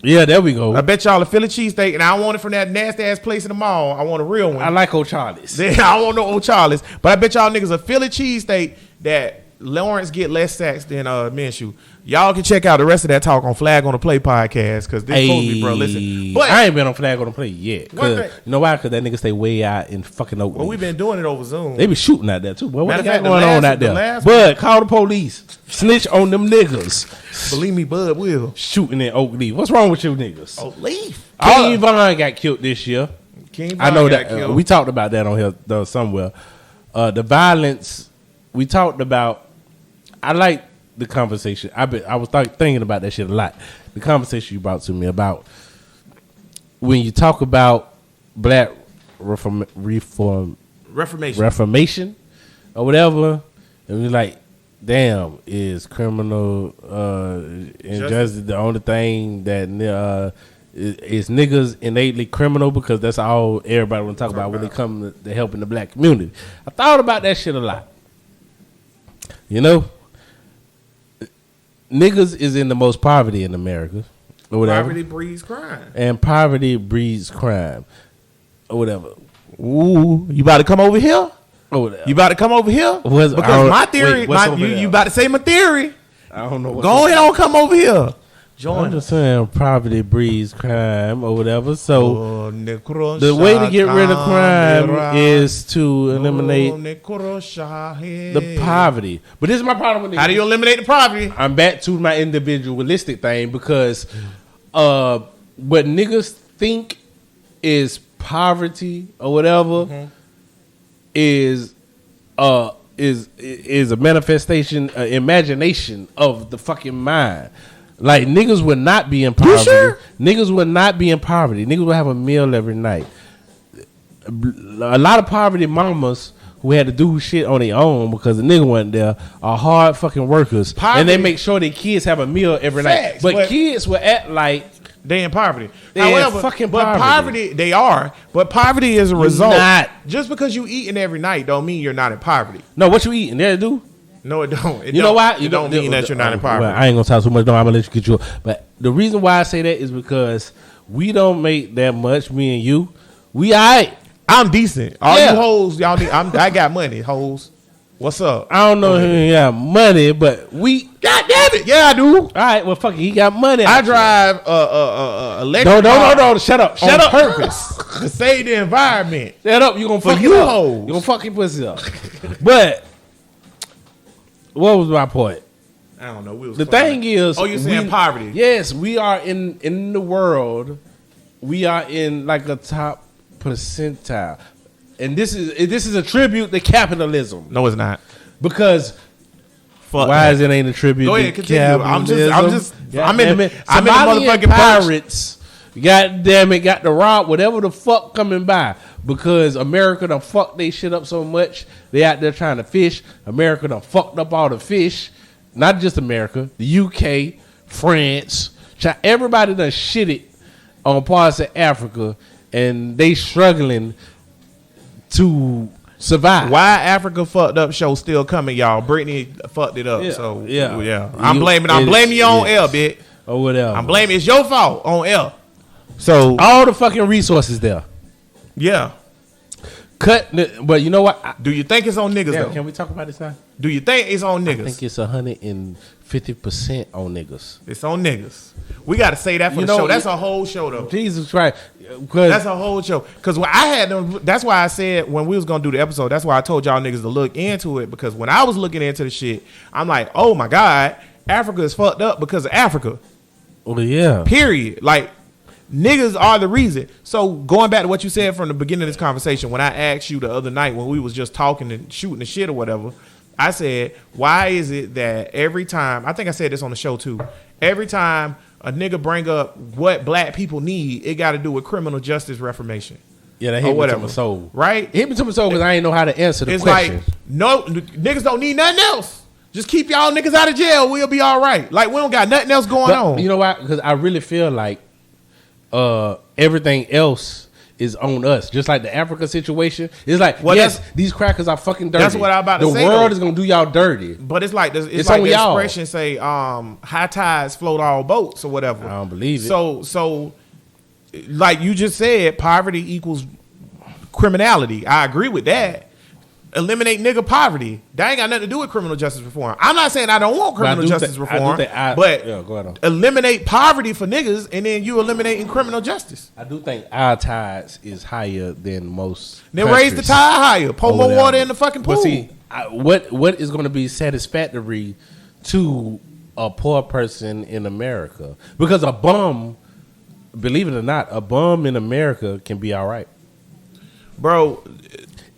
S4: Yeah, there we go.
S3: I bet y'all a Philly cheesesteak, and I don't want it from that nasty ass place in the mall. I want a real one.
S4: I like O'Charlie's.
S3: I don't want no old Charlie's, but I bet y'all niggas a Philly cheesesteak that Lawrence get less sacks than Minshew. Y'all can check out the rest of that talk on Flag on the Play podcast because this supposed to be, bro. Listen, but
S4: I ain't been on Flag on the Play yet.
S3: One
S4: 'Cause-
S3: thing-
S4: you know why? Because that nigga stay way out in fucking Oakland.
S3: well, we've been doing it over Zoom.
S4: They be shooting out there too. Boy, what
S3: Matter
S4: they
S3: of
S4: got
S3: fact,
S4: going on out
S3: the
S4: there?
S3: last
S4: Bud, call the police. Snitch on them niggas.
S3: Believe me, Bud will.
S4: Shooting in Oak Leaf. What's wrong with you niggas?
S3: Oh, leave.
S4: King Von got killed this year.
S3: King
S4: I
S3: Von
S4: know
S3: got
S4: that.
S3: killed.
S4: We talked about that on here though, somewhere. The violence we talked about. I like the conversation. I was thinking about that shit a lot. The conversation you brought to me about when you talk about black reformation or whatever, and you're like, damn, is criminal injustice the only thing that is niggas innately criminal because that's all everybody want to talk about when they come to helping the black community. I thought about that shit a lot. You know, niggas is in the most poverty in America or whatever.
S3: Poverty breeds crime.
S4: And poverty breeds crime or whatever.
S3: Ooh, you about to come over here?
S4: Or whatever.
S3: You about to come over here?
S4: What's- I
S3: Because
S4: don't-
S3: my theory,
S4: wait, what's over there?
S3: you about to say my theory.
S4: I don't know what
S3: Go ahead on, come over here. Join
S4: I'm
S3: us.
S4: just saying poverty breeds crime or whatever. So
S3: Oh,
S4: the way to get rid of crime is to eliminate the poverty. But this is my problem with
S3: How do you eliminate the poverty?
S4: I'm back to my individualistic thing because what niggas think is poverty or whatever is a manifestation, imagination of the fucking mind. Like niggas would not be in poverty.
S3: sure?
S4: Niggas would not be in poverty. Niggas would have a meal every night. A lot of poverty mamas who had to do shit on their own because the nigga wasn't there are hard fucking workers.
S3: Poverty-
S4: And they make sure their kids have a meal every
S3: Facts,
S4: night. But
S3: but-
S4: kids will act like
S3: They in poverty.
S4: They in
S3: However,
S4: fucking
S3: but
S4: poverty.
S3: they are. But poverty is a result.
S4: not.
S3: Just because you eating every night don't mean you're not in poverty.
S4: no, what you eating? There, do.
S3: No, it don't.
S4: You know why?
S3: It don't mean that you're not in poverty.
S4: Well, I ain't gonna talk too much. No, I'm gonna let you get you. But the reason why I say that is because we don't make that much. Me and you, we alright.
S3: I'm decent. All
S4: Yeah.
S3: you hoes, y'all need. I got money, hoes. What's up?
S4: I don't know if he got money, but we.
S3: God damn it! Yeah, I do.
S4: All right, well, fuck it. He got money.
S3: I
S4: out there.
S3: drive electric.
S4: No. Shut up. Shut
S3: on
S4: up.
S3: purpose to save the environment.
S4: Shut up. You gonna
S3: For
S4: fuck
S3: you
S4: it up.
S3: hoes.
S4: You gonna fuck your pussy up. But what was my point?
S3: I don't know. We was
S4: The
S3: flying.
S4: thing is,
S3: oh, you're saying poverty?
S4: Yes, we are in the world. We are in like a top percentile, and this is a tribute to capitalism
S3: No, it's not.
S4: because
S3: Fuck
S4: why
S3: that.
S4: is it ain't a tribute
S3: Go
S4: to
S3: ahead, continue.
S4: capitalism?
S3: I'm in the
S4: Somalian
S3: motherfucking
S4: pirates. God damn it, got the rob whatever the fuck coming by because America done fucked they shit up so much. They out there trying to fish. America done fucked up all the fish. Not just America, the UK, France, China, everybody done shitted on parts of Africa, and they struggling to survive.
S3: Why Africa fucked up show still coming, y'all? Brittany fucked it up.
S4: Yeah,
S3: So
S4: yeah.
S3: I'm blaming you on L, bitch.
S4: Or whatever.
S3: I'm blaming. It's your fault on L. So
S4: all the fucking resources there.
S3: yeah,
S4: But you know what?
S3: Do you think it's on niggas though?
S4: Can we talk about this now?
S3: Do you think it's on niggas?
S4: I think it's 150% on niggas.
S3: It's on niggas. We got to say that for the show. That's a whole show though.
S4: Jesus Christ.
S3: That's a whole show. Because when I had them, that's why I said when we was going to do the episode, that's why I told y'all niggas to look into it. Because when I was looking into the shit, I'm like, oh my God, Africa is fucked up because of Africa.
S4: Well, yeah.
S3: Period. Like, niggas are the reason. So going back to what you said from the beginning of this conversation, when I asked you the other night when we was just talking and shooting the shit or whatever, I said, why is it that every time, I think I said this on the show too, every time a nigga bring up what black people need, it got to do with criminal justice reformation.
S4: Yeah, that hit me to my soul.
S3: Right?
S4: It hit me to my soul because I ain't know how to answer the
S3: it's
S4: question.
S3: Like, no, niggas don't need nothing else. Just keep y'all niggas out of jail. We'll be all right. Like, we don't got nothing else going on.
S4: You know why? Because I really feel like everything else is on us. Just like the Africa situation. It's like, yes, these crackers are fucking dirty.
S3: That's what I'm about to say.
S4: The world is going to do y'all dirty.
S3: But it's like, it's like the expression say, high tides float all boats or whatever.
S4: I don't believe it.
S3: So, like you just said, poverty equals criminality. I agree with that. Eliminate nigga poverty. That ain't got nothing to do with criminal justice reform. I'm not saying I don't want criminal justice reform, but
S4: go ahead on.
S3: Eliminate poverty for niggas, and then you eliminating criminal justice.
S4: I do think our tides is higher than most.
S3: Then raise the tide higher. Pour more water in the fucking pool.
S4: But see, what is going to be satisfactory to a poor person in America? Because a bum, believe it or not, a bum in America can be all right,
S3: bro.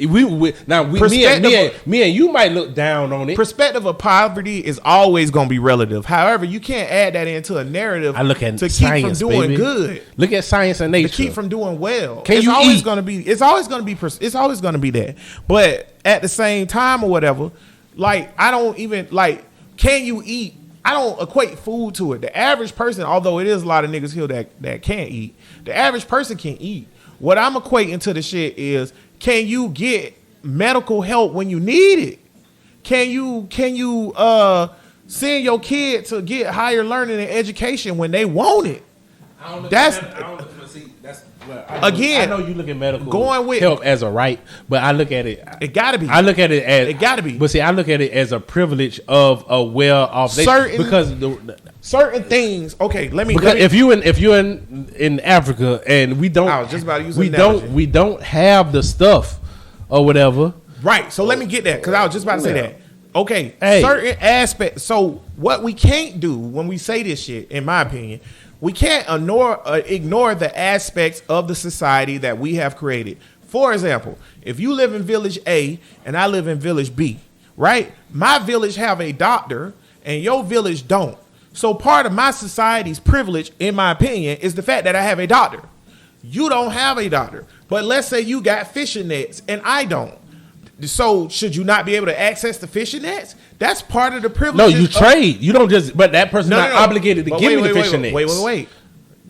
S4: Me and you might look down on it.
S3: Perspective of poverty is always going to be relative. However, you can't add that into a narrative.
S4: I look at
S3: to
S4: science,
S3: keep from doing
S4: baby.
S3: Good.
S4: Look at science and nature.
S3: To keep from doing well.
S4: It's always going
S3: to be that. But at the same time or whatever, like I don't even like. Can you eat? I don't equate food to it. The average person, although it is a lot of niggas here that can't eat, the average person can eat. What I'm equating to the shit is, can you get medical help when you need it? Can you send your kid to get higher learning and education when they want it? Again,
S4: I know you look at medical
S3: going with
S4: help as a right, but I look at it.
S3: It gotta be.
S4: I look at it as
S3: it gotta be.
S4: But see, I look at it as a privilege of a well-off
S3: certain things. Okay,
S4: if you're in Africa and we don't.
S3: I was just about to use
S4: we don't have the stuff or whatever.
S3: Right. So let me get that because I was just about to say that. Okay. Certain aspects. So what we can't do when we say this shit, in my opinion, we can't ignore the aspects of the society that we have created. For example, if you live in village A and I live in village B, right? My village have a doctor and your village don't. So part of my society's privilege, in my opinion, is the fact that I have a doctor. You don't have a doctor. But let's say you got fishing nets and I don't. So should you not be able to access the fishing nets? That's part of the privilege.
S4: No, you trade. You don't just. But that person's not obligated to give me the fishing nets.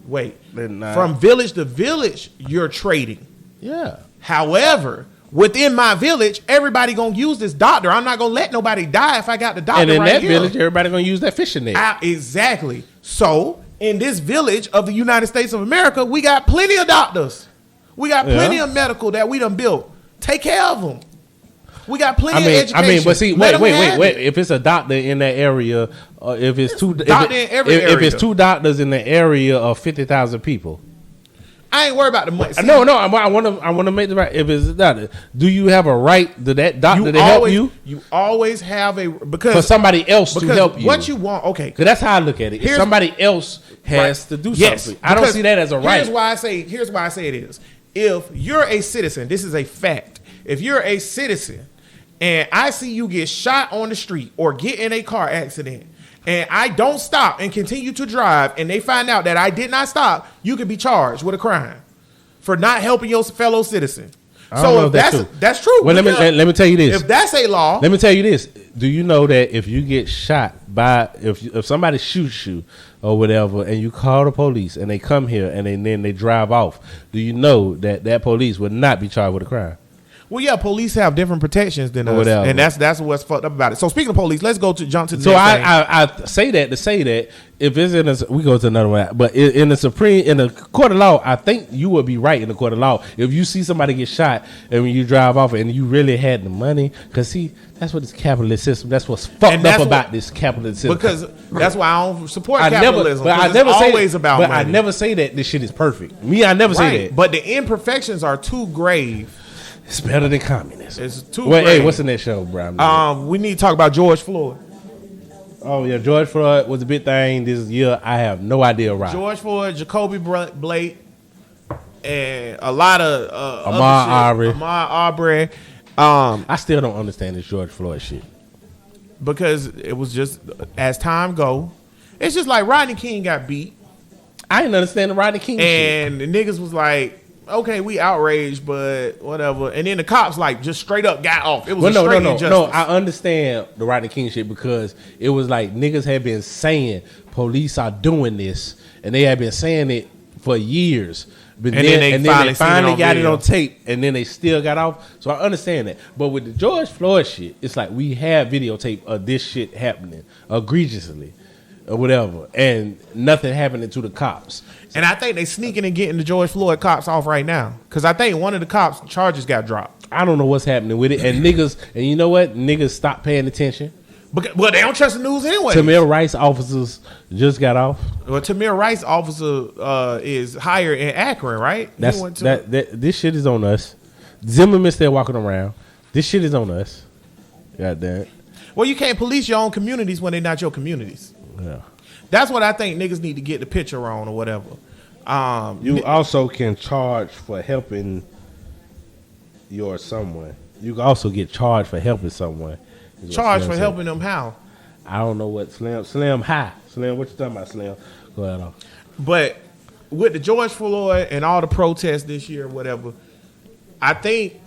S3: Wait. From village to village, you're trading.
S4: Yeah.
S3: However, within my village, everybody gonna use this doctor. I'm not gonna let nobody die if I got the doctor.
S4: And in that village, everybody gonna use that fishing net.
S3: Exactly. So in this village of the United States of America, we got plenty of doctors. We got plenty of medical that we done built. Take care of them. We got plenty of education.
S4: But see, wait. If it's a doctor in that area, if it's two doctors in the area of 50,000 people,
S3: I ain't worried about the money.
S4: No. I want to make the right. If it's a doctor, do you have a right to that doctor to help you?
S3: You always have
S4: for somebody else to help you.
S3: What you want, okay?
S4: Because that's how I look at it. If somebody else has to do something, I don't see that as a right.
S3: Here's why I say it is. If you're a citizen, this is a fact. If you're a citizen and I see you get shot on the street or get in a car accident and I don't stop and continue to drive and they find out that I did not stop, you could be charged with a crime for not helping your fellow citizen. So if that's true.
S4: Well, let me tell you this.
S3: If that's a law.
S4: Let me tell you this. Do you know that if you get shot if somebody shoots you or whatever and you call the police and they come here and then they drive off, do you know that police would not be charged with a crime?
S3: Well, yeah, police have different protections than us,
S4: Whatever.
S3: and that's what's fucked up about it. So speaking of police, let's jump to the
S4: So
S3: next thing.
S4: I say that to say that if it's in a, we go to another one, but in the court of law, I think you would be right in the court of law if you see somebody get shot and when you drive off and you really had the money, because see, that's what this capitalist system. That's what's fucked up about this capitalist system.
S3: Because that's why I don't support
S4: I
S3: capitalism.
S4: never, but I
S3: it's
S4: never say
S3: always
S4: that,
S3: about
S4: but
S3: money.
S4: I never say that this shit is perfect. Me, I never say that.
S3: But the imperfections are too grave.
S4: It's better than communism.
S3: It's too
S4: Well,
S3: grave.
S4: hey, what's in that show, Brian?
S3: We need to talk about George Floyd.
S4: Oh yeah, George Floyd was a big thing this year. I have no idea why.
S3: George Floyd, Jacoby Blake, and a lot of
S4: Ahmaud
S3: Arbery.
S4: I still don't understand this George Floyd shit.
S3: Because it was just as time go, it's just like Rodney King got beat,
S4: I didn't understand the Rodney King shit.
S3: and the niggas was like, "Okay, we outraged, but whatever." And then the cops like just straight up got off. It was straight injustice.
S4: No. I understand the Rodney King shit because it was like niggas had been saying police are doing this, and they had been saying it for years. But
S3: And
S4: then they finally got it
S3: video.
S4: on tape, and then they still got off. So I understand that. But with the George Floyd shit, it's like we have videotape of this shit happening egregiously or whatever, and nothing happening to the cops.
S3: And I think they sneaking and getting the George Floyd cops off right now. Because I think one of the cops' charges got dropped.
S4: I don't know what's happening with it. And niggas, and you know what? Niggas stop paying attention.
S3: Well, they don't trust the news anyway.
S4: Tamir Rice officers just got off.
S3: Well, Tamir Rice officer is hired in Akron, right? He
S4: That's
S3: went to-
S4: that. This shit is on us. Zimmerman still walking around. This shit is on us. God damn it.
S3: Well, you can't police your own communities when they're not your communities.
S4: Yeah.
S3: That's what I think niggas need to get the picture on or whatever.
S4: You also can charge for helping your someone. You can also get charged for helping someone.
S3: Charge for helping them how?
S4: I don't know what Slim high. Slim, what you talking about, Slim? Go ahead on.
S3: But with the George Floyd and all the protests this year or whatever, I think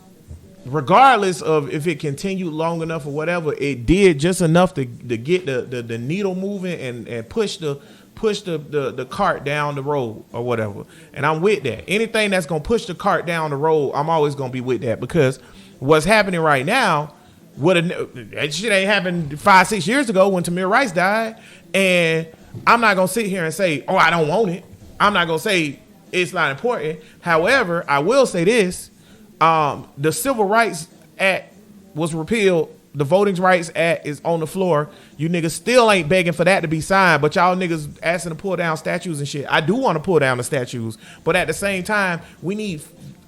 S3: regardless of if it continued long enough or whatever, it did just enough to get the needle moving and push the cart down the road or whatever. And I'm with that. Anything that's gonna push the cart down the road, I'm always gonna be with that, because what's happening right now, that shit ain't happened 5-6 years ago when Tamir Rice died. And I'm not gonna sit here and say, "Oh, I don't want it." I'm not gonna say it's not important. However, I will say this: the Civil Rights Act was repealed. The Voting Rights Act is on the floor. You niggas still ain't begging for that to be signed, but y'all niggas asking to pull down statues and shit. I do want to pull down the statues, but at the same time, we need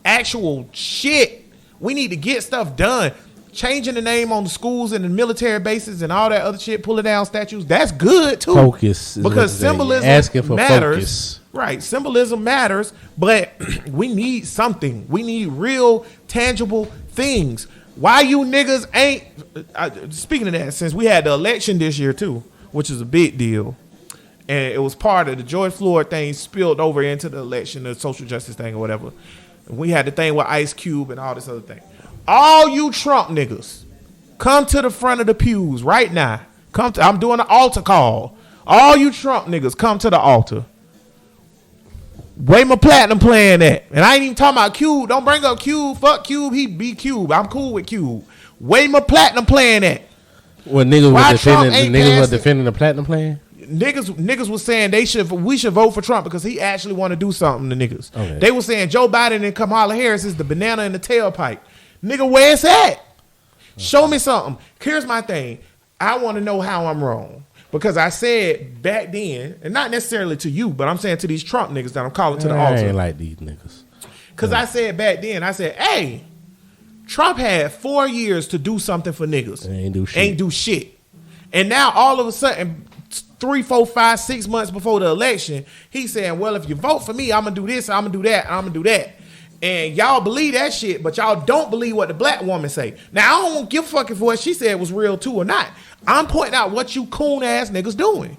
S3: actual shit. We need to get stuff done. Changing the name on the schools and the military bases and all that other shit, pulling down statues, that's good too.
S4: Focus is
S3: because
S4: what you're saying.
S3: symbolism
S4: Asking for
S3: matters.
S4: focus.
S3: Right, symbolism matters, but we need something. We need real, tangible things. Why you niggas ain't? Speaking of that, since we had the election this year too, which is a big deal, and it was part of the George Floyd thing spilled over into the election, the social justice thing or whatever. We had the thing with Ice Cube and all this other thing. All you Trump niggas, come to the front of the pews right now. I'm doing an altar call. All you Trump niggas, come to the altar. Way my platinum playing that. And I ain't even talking about Cube. Don't bring up Cube. Fuck Cube. He be Cube. I'm cool with Cube. Way my platinum playing that.
S4: When niggas
S3: Why
S4: were
S3: Trump
S4: defending,
S3: ain't
S4: the niggas were
S3: passing?
S4: defending the platinum plan.
S3: Niggas was saying we should vote for Trump because he actually want to do something to niggas.
S4: Okay.
S3: They were saying Joe Biden and Kamala Harris is the banana in the tailpipe. Nigga, where it's at? Show me something. Here's my thing. I want to know how I'm wrong. Because I said back then, and not necessarily to you, but I'm saying to these Trump niggas that I'm calling to the
S4: I
S3: altar.
S4: ain't like these niggas.
S3: Because I said back then, I said, hey, Trump had 4 years to do something for niggas.
S4: Ain't do shit.
S3: Ain't do shit. And now all of a sudden, 3, 4, 5, 6 months before the election, he's saying, well, if you vote for me, I'm going to do this, I'm going to do that, I'm going to do that. And y'all believe that shit, but y'all don't believe what the black woman say. Now, I don't give a fuck if what she said was real too or not. I'm pointing out what you coon-ass niggas doing.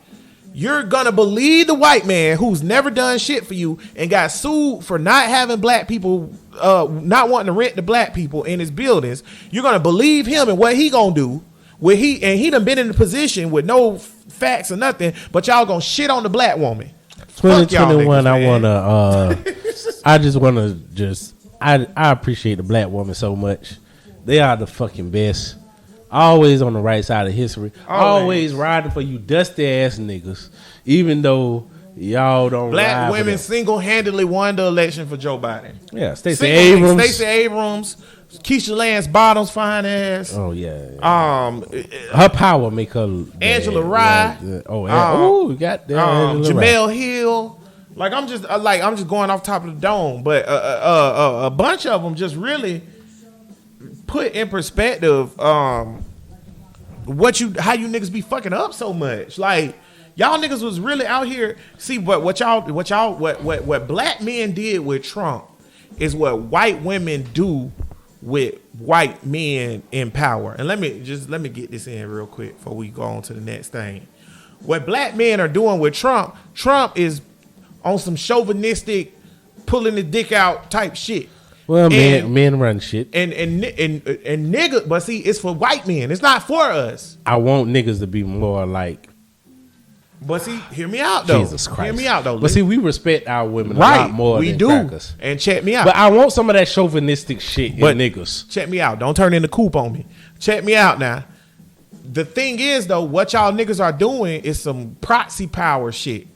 S3: You're gonna believe the white man who's never done shit for you and got sued for not having black people, not wanting to rent the black people in his buildings. You're gonna believe him and what he gonna do. He done been in the position with no facts or nothing, but y'all gonna shit on the black woman. Fuck y'all
S4: 2021,
S3: niggas,
S4: I
S3: man.
S4: wanna I just wanna I appreciate the black woman so much They are the fucking best. Always on the right side of history. Always riding for you dusty ass niggas. Even though y'all don't
S3: Black women single-handedly won the election for Joe Biden.
S4: Yeah, Stacey Abrams.
S3: Keisha Lance Bottoms, fine ass.
S4: Oh yeah. Her power make her.
S3: Angela Rye.
S4: Oh yeah. We got that.
S3: Jamel Hill. Like I'm just going off top of the dome, but a bunch of them just really put in perspective how you niggas be fucking up so much. Like y'all niggas was really out here. See what black men did with Trump is what white women do with white men in power. And let me get this in real quick before we go on to the next thing. What black men are doing with Trump is on some chauvinistic, pulling the dick out type shit.
S4: Well, men run shit.
S3: And nigga, but see, it's for white men. It's not for us.
S4: I want niggas to be more like.
S3: But see, hear me out though.
S4: Jesus Christ.
S3: Hear me out though.
S4: But see, we respect our women a lot more than crackers.
S3: And check me out.
S4: But I want some of that chauvinistic shit in niggas.
S3: Check me out. Don't turn into Coop on me. Check me out now. The thing is though, what y'all niggas are doing is some proxy power shit.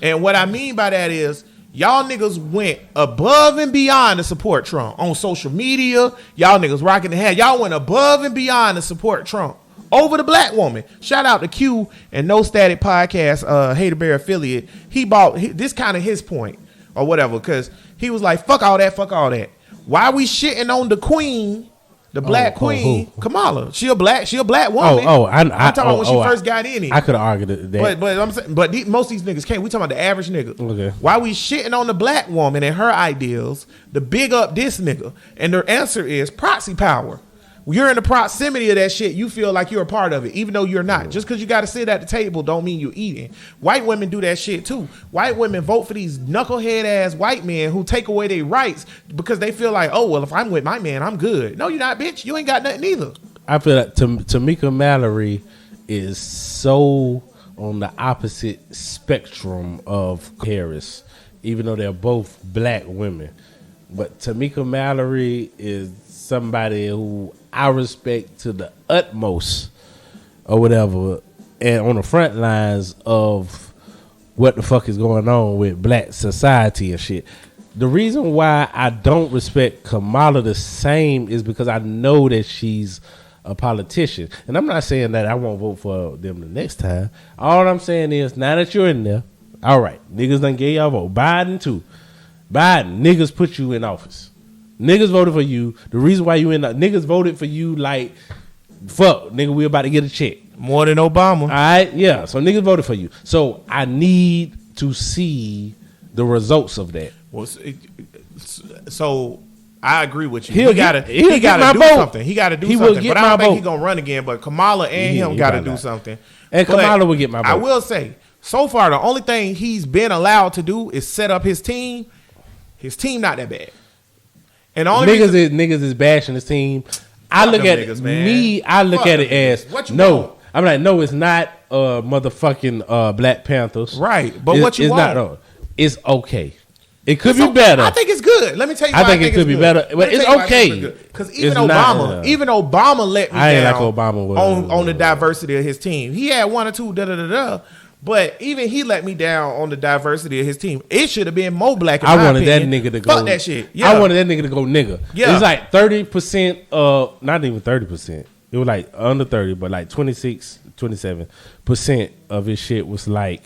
S3: And what I mean by that is y'all niggas went above and beyond to support Trump on social media. Y'all niggas rocking the hat. Y'all went above and beyond to support Trump over the black woman. Shout out to Q and No Static Podcast, Hater Bear affiliate. He bought this kind of his point or whatever because he was like, fuck all that. Why we shitting on the queen? The black queen, Kamala. She a black woman. I'm talking about when she first got in it.
S4: I could have argued that.
S3: But I'm saying, most of these niggas can't. We talking about the average nigga.
S4: Okay.
S3: Why we shitting on the black woman and her ideals to big up this nigga? And their answer is proxy power. You're in the proximity of that shit. You feel like you're a part of it, even though you're not. Just because you got to sit at the table don't mean you're eating. White women do that shit too. White women vote for these knucklehead ass white men who take away their rights because they feel like, oh, well, if I'm with my man, I'm good. No, you're not, bitch. You ain't got nothing either.
S4: I feel like Tamika Mallory is so on the opposite spectrum of Harris, even though they're both black women. But Tamika Mallory is somebody who I respect to the utmost or whatever, and on the front lines of what the fuck is going on with black society and shit. The reason why I don't respect Kamala the same is because I know that she's a politician. And I'm not saying that I won't vote for them the next time. All I'm saying is, now that you're in there, all right, niggas done gave y'all vote. Biden too. Biden, niggas put you in office. Niggas voted for you. The reason why you in the niggas voted for you, like, fuck, nigga, we about to get a check.
S3: More than Obama.
S4: All right, yeah. So niggas voted for you. So I need to see the results of that.
S3: Well, so I agree with you.
S4: He gotta do
S3: something. He got to do something. But I don't think he's gonna run again. But Kamala and him got to do something.
S4: And Kamala will get my vote.
S3: I will say, so far, the only thing he's been allowed to do is set up his team. His team not that bad. And all
S4: niggas is bashing his team. I look at niggas, me. I look at it as no. I'm like, no, it's not motherfucking Black Panthers.
S3: Right. But what you want?
S4: Not, it's okay. It could be better.
S3: I think it's good. Let me tell you why I think it could be better.
S4: But it's okay.
S3: Because even Obama let me down
S4: like Obama
S3: on the diversity of his team. He had one or two but even he let me down on the diversity of his team. It should have been more black.
S4: I wanted that nigga to go.
S3: Fuck that shit. Yeah.
S4: I wanted that nigga to go nigga. Yeah. It's like 30%, not even 30%. It was like under 30, but like 26, 27% of his shit was like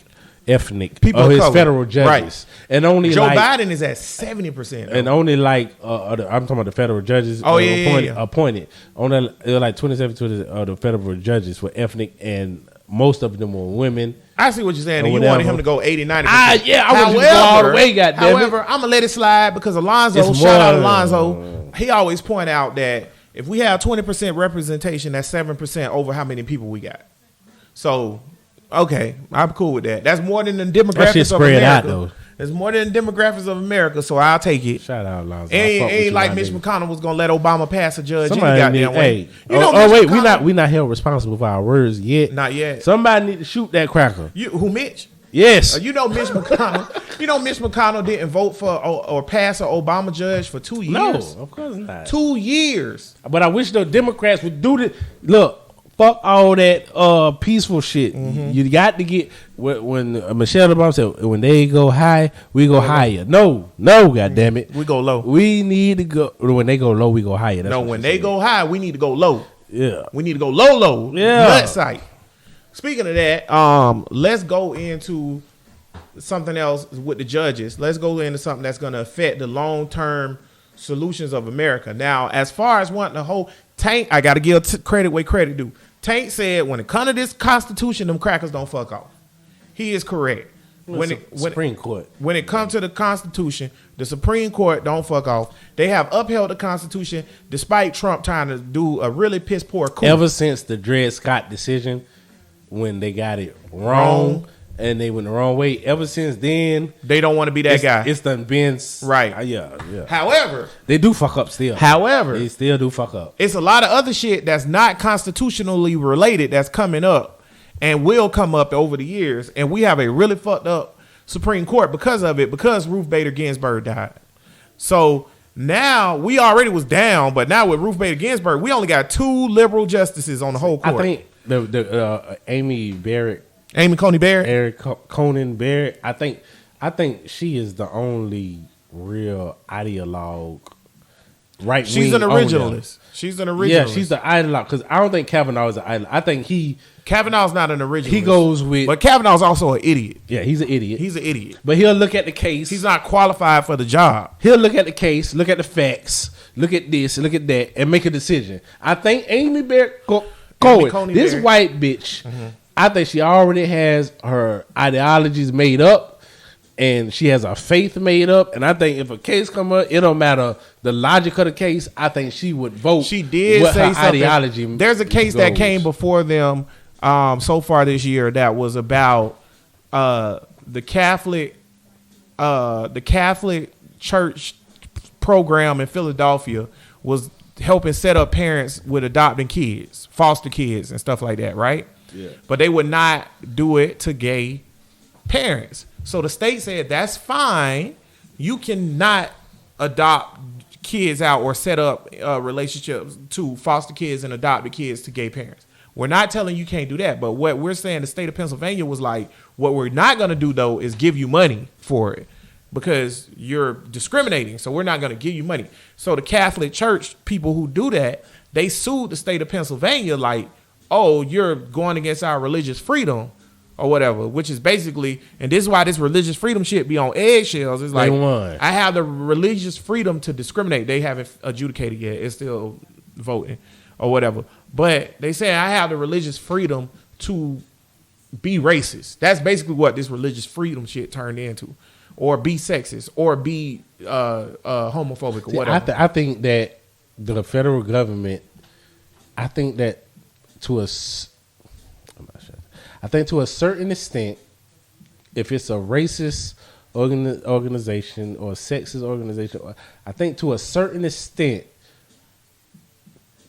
S4: ethnic.
S3: People
S4: of his
S3: color.
S4: Federal judges.
S3: Right.
S4: And only
S3: Joe
S4: like,
S3: Biden is at 70%.
S4: And only like, I'm talking about the federal judges appointed. Only like 27% of the federal judges were ethnic, and most of them were women.
S3: I see what you're saying. You wanted him to go 80, 90%.
S4: I want you to go all the way, goddammit.
S3: However, I'm going to let it slide because Alonzo, shout out Alonzo, he always point out that if we have 20% representation, that's 7% over how many people we got. So, okay, I'm cool with that. That's more than the demographics of America. Out, though. It's more than the demographics of America, so I'll take it.
S4: Shout out, Alonzo.
S3: Ain't like Mitch McConnell was gonna let Obama pass a judge.
S4: Wait, we not held responsible for our words yet.
S3: Not yet.
S4: Somebody need to shoot that cracker.
S3: Who, Mitch?
S4: Yes.
S3: You know Mitch McConnell. You know Mitch McConnell didn't vote for or pass an Obama judge for 2 years.
S4: No, of course not.
S3: 2 years.
S4: But I wish the Democrats would do this. Look, fuck all that peaceful shit. You got to get when Michelle Obama said, when they go high, we go higher. No, goddamn it,
S3: We go low.
S4: we need to go. When they go low, we go higher. That's
S3: No,
S4: what
S3: when
S4: she
S3: they
S4: said.
S3: go high, we need to go low.
S4: Yeah.
S3: We need to go low.
S4: Yeah.
S3: Nut sight. Speaking of that, let's go into something else with the judges. Let's go into something that's going to affect the long-term solutions of America. Now, as far as wanting the whole Tank, I got to give credit where credit due. Tank said, when it comes to this Constitution, them crackers don't fuck off. He is correct.
S4: Supreme Court.
S3: When it comes to the Constitution, the Supreme Court don't fuck off. They have upheld the Constitution despite Trump trying to do a really piss poor coup.
S4: Ever since the Dred Scott decision, when they got it wrong and they went the wrong way, ever since then,
S3: They don't want to be that guy.
S4: it's done been
S3: Right.
S4: Yeah.
S3: However,
S4: They do fuck up still. They still do fuck up.
S3: it's a lot of other shit that's not constitutionally related that's coming up and will come up over the years. And we have a really fucked up Supreme Court because of it, because Ruth Bader Ginsburg died. So now we already was down, but now with Ruth Bader Ginsburg, we only got 2 liberal justices on the whole court.
S4: I think the Amy Barrett,
S3: Amy Coney Barrett.
S4: Eric Conan Barrett. I think she is the only real ideologue. Right.
S3: She's an originalist. She's an originalist.
S4: Yeah, she's the ideologue because I don't think Kavanaugh is an ideologue. I think
S3: Kavanaugh's not an originalist.
S4: he goes with.
S3: But Kavanaugh's also an idiot.
S4: Yeah, he's an idiot.
S3: He's an idiot.
S4: But he'll look at the case.
S3: He's not qualified for the job.
S4: He'll look at the case, look at the facts, look at this, look at that, and make a decision. I think Amy Barrett Cohen, this
S3: Barrett.
S4: white bitch, I think she already has her ideologies made up, and she has her faith made up. And I think if a case come up, it don't matter the logic of the case. I think she would vote.
S3: She did
S4: what
S3: say
S4: her
S3: something.
S4: ideology.
S3: There's a case that
S4: goes.
S3: came before them so far this year that was about the Catholic Church program in Philadelphia was helping set up parents with adopting kids, foster kids and stuff like that, right?
S4: Yeah.
S3: But they would not do it to gay parents. So the state said, that's fine. You cannot adopt kids out or set up relationships to foster kids and adopted kids to gay parents. We're not telling you can't do that. But what we're saying, the state of Pennsylvania was like, what we're not going to do, though, is give you money for it because you're discriminating. So we're not going to give you money. So the Catholic Church, people who do that, they sued the state of Pennsylvania like, oh, you're going against our religious freedom or whatever, which is basically, and this is why this religious freedom shit be on eggshells. It's like,
S4: won.
S3: I have the religious freedom to discriminate. They haven't adjudicated yet. It's still voting or whatever. But they say I have the religious freedom to be racist. That's basically what this religious freedom shit turned into. Or be sexist, or be homophobic, or whatever.
S4: I think that the federal government, I think that to a certain extent, if it's a racist organization or a sexist organization, I think to a certain extent,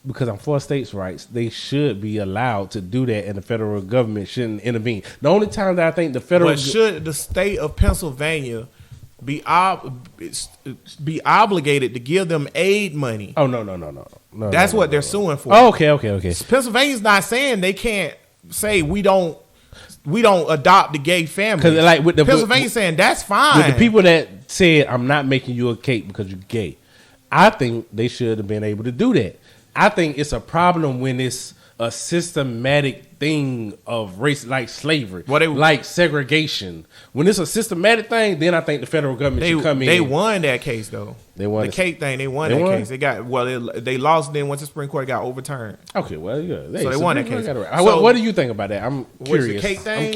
S4: because I'm for states' rights, they should be allowed to do that, and the federal government shouldn't intervene. The only time that I think the federal
S3: But should the state of Pennsylvania be obligated to give them aid money?
S4: Oh no.
S3: That's what they're suing for.
S4: Oh, okay.
S3: Pennsylvania's not saying they can't say we don't adopt the gay family.
S4: 'Cause, like, with the-
S3: Pennsylvania's saying that's fine.
S4: With the people that said, I'm not making you a cake because you're gay, I think they should have been able to do that. I think it's a problem when it's a systematic thing of race, like slavery, like segregation. When it's a systematic thing, then I think the federal government should come in.
S3: They won that case, though.
S4: They won
S3: the cake thing. They won that case. They got they lost. Then once the Supreme Court got overturned.
S4: Okay, well, yeah.
S3: So they won that case.
S4: So, what do you think about that? I'm curious.
S3: The cake thing?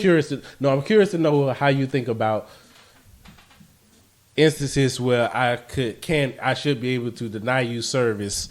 S4: I'm curious to know how you think about instances where I should be able to deny you service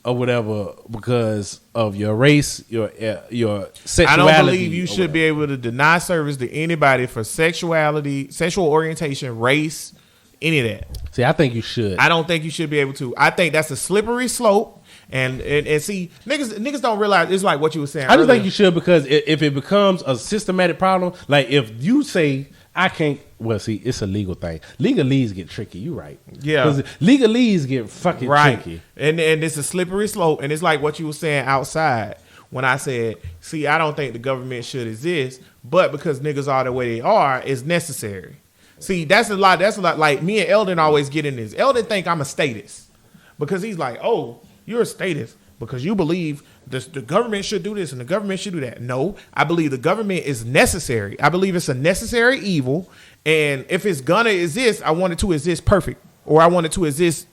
S4: or whatever because of your race, your sexuality.
S3: I don't believe you should be able to deny service to anybody for sexuality, sexual orientation, race, any of that.
S4: See, I think you should.
S3: I don't think you should be able to. I think that's a slippery slope. And see, niggas don't realize it's like what you were saying.
S4: I just
S3: earlier.
S4: think you should, because if it becomes a systematic problem, like if you say I can't, well, see, it's a legal thing. Legalese get tricky. You right?
S3: Yeah.
S4: 'Cause legalese get fucking tricky.
S3: And it's a slippery slope. And it's like what you were saying outside when I said, see, I don't think the government should exist, but because niggas are the way they are, it's necessary. See, that's a lot. Like me and Eldon always get in this. Eldon think I'm a statist because he's like, oh, you're a statist because you believe the government should do this and the government should do that. No, I believe the government is necessary. I believe it's a necessary evil. And if it's gonna exist, I want it to exist perfect, or I want it to exist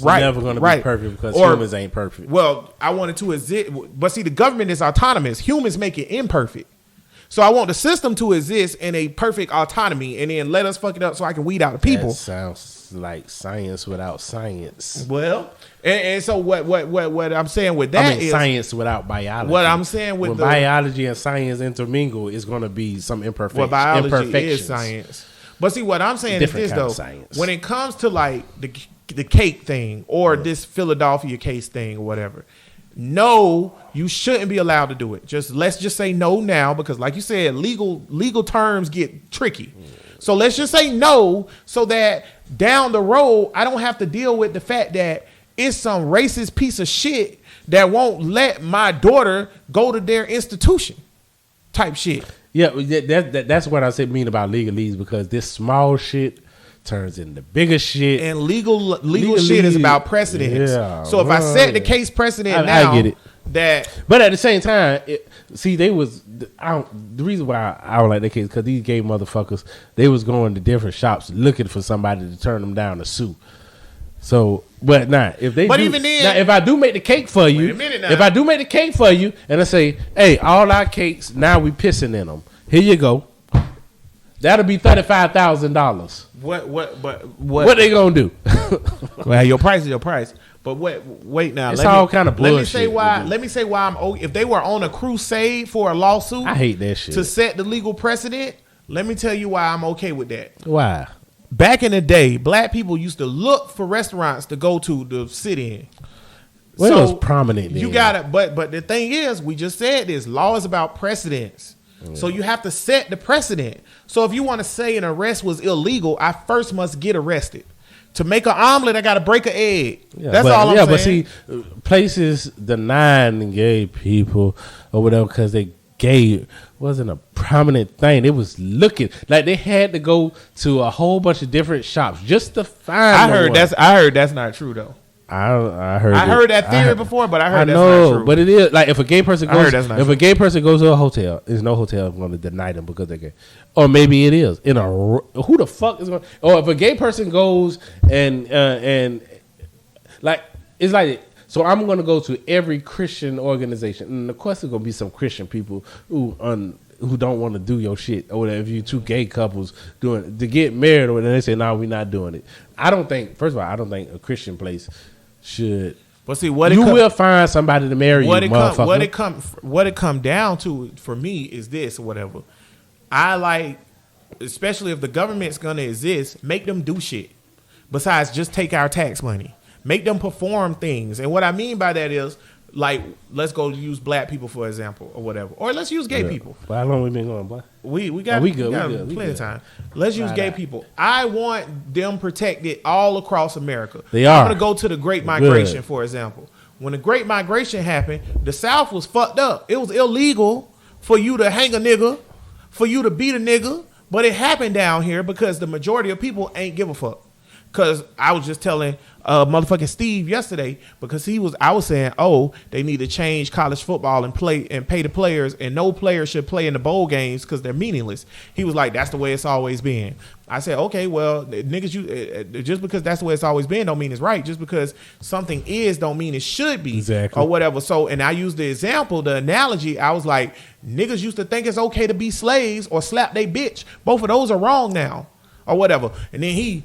S3: right.
S4: Never gonna be perfect because humans ain't perfect.
S3: Well, I want it to exist, but see, the government is autonomous. Humans make it imperfect. So I want the system to exist in a perfect autonomy, and then let us fuck it up so I can weed out the people.
S4: That sounds like science without science.
S3: Well, and so what I'm saying with that is
S4: science without biology.
S3: What I'm saying with
S4: when biology and science intermingle, is going to be some imperfections.
S3: Well, biology is science. But see, what I'm saying is this though: when it comes to like the cake thing or this Philadelphia case thing or whatever. No, you shouldn't be allowed to do it. Let's just say no now, because like you said, legal terms get tricky. So let's just say no, so that down the road I don't have to deal with the fact that it's some racist piece of shit that won't let my daughter go to their institution type shit.
S4: Yeah, that's what I mean about legalese, because this small shit turns into bigger shit,
S3: and legal shit is about precedence. Yeah, so if I set the case precedent now,
S4: I get it.
S3: But
S4: at the same time, the reason why I don't like that case, because these gay motherfuckers, they was going to different shops looking for somebody to turn them down to sue. So, but not if they. But even then, now, if I do make the cake for you, if I do make the cake for you, and I say, hey, all our cakes now we pissing in them. Here you go. That'll be $35,000. What they gonna do?
S3: Well, your price is your price. But wait now.
S4: It's all kind of bullshit.
S3: Let me say why I'm. If they were on a crusade for a lawsuit,
S4: I hate that shit.
S3: To set the legal precedent, let me tell you why I'm okay with that.
S4: Why?
S3: Back in the day, black people used to look for restaurants to go to sit in.
S4: Well, so it was prominent.
S3: You got it, but the thing is, we just said this. Law is about precedence. So you have to set the precedent. So if you want to say an arrest was illegal, I first must get arrested. To make an omelet, I got to break an egg. Yeah, that's all I'm saying.
S4: But see, places denying gay people or whatever because they gay wasn't a prominent thing. It was looking like they had to go to a whole bunch of different shops just to find.
S3: I heard that's not true though.
S4: I heard
S3: that theory before, but I heard that's
S4: not
S3: true.
S4: But it is like if a gay person goes, a gay person goes to a hotel, there's no hotel going to deny them because they're gay, or maybe it is. Who the fuck is going? Or if a gay person goes and like it's like. So I'm going to go to every Christian organization, and of course there's going to be some Christian people who don't want to do your shit, or if you two gay couples doing to get married, or they say no, we're not doing it. I don't think a Christian place should.
S3: But see,
S4: will find somebody to marry you,
S3: motherfucker. What it come down to for me is this or whatever. I like, especially if the government's gonna exist, make them do shit. Besides just take our tax money, make them perform things. And what I mean by that is, like, let's go use black people for example or whatever, or let's use gay people.
S4: Well, how long we been going, boy?
S3: We got plenty of time. Let's use gay people. I want them protected all across America.
S4: They are.
S3: I'm gonna go to the Great Migration, for example. When the Great Migration happened, the South was fucked up. It was illegal for you to hang a nigga, for you to beat a nigga, but it happened down here because the majority of people ain't give a fuck. Because I was just telling motherfucking Steve yesterday, because I was saying, they need to change college football and pay the players, and no player should play in the bowl games because they're meaningless. He was like, that's the way it's always been. I said, okay, well, niggas, just because that's the way it's always been don't mean it's right. Just because something is don't mean it should be.
S4: Exactly.
S3: Or whatever. So, and I used the example, the analogy, I was like, niggas used to think it's okay to be slaves or slap they bitch. Both of those are wrong now. Or whatever. And then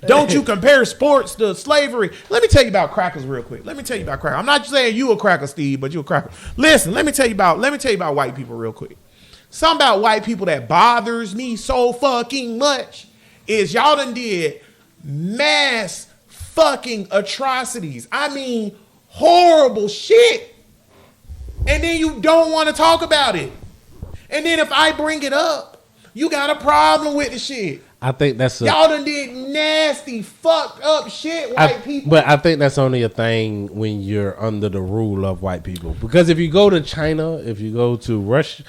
S3: don't you compare sports to slavery? Let me tell you about crackers real quick. I'm not saying you a cracker, Steve, but you a cracker. Listen, let me tell you about white people real quick. Something about white people that bothers me so fucking much is y'all done did mass fucking atrocities. I mean, horrible shit. And then you don't want to talk about it. And then if I bring it up, you got a problem with the shit.
S4: I think that's
S3: Y'all done did nasty, fucked up shit, white people.
S4: But I think that's only a thing when you're under the rule of white people. Because if you go to China, if you go to Russia,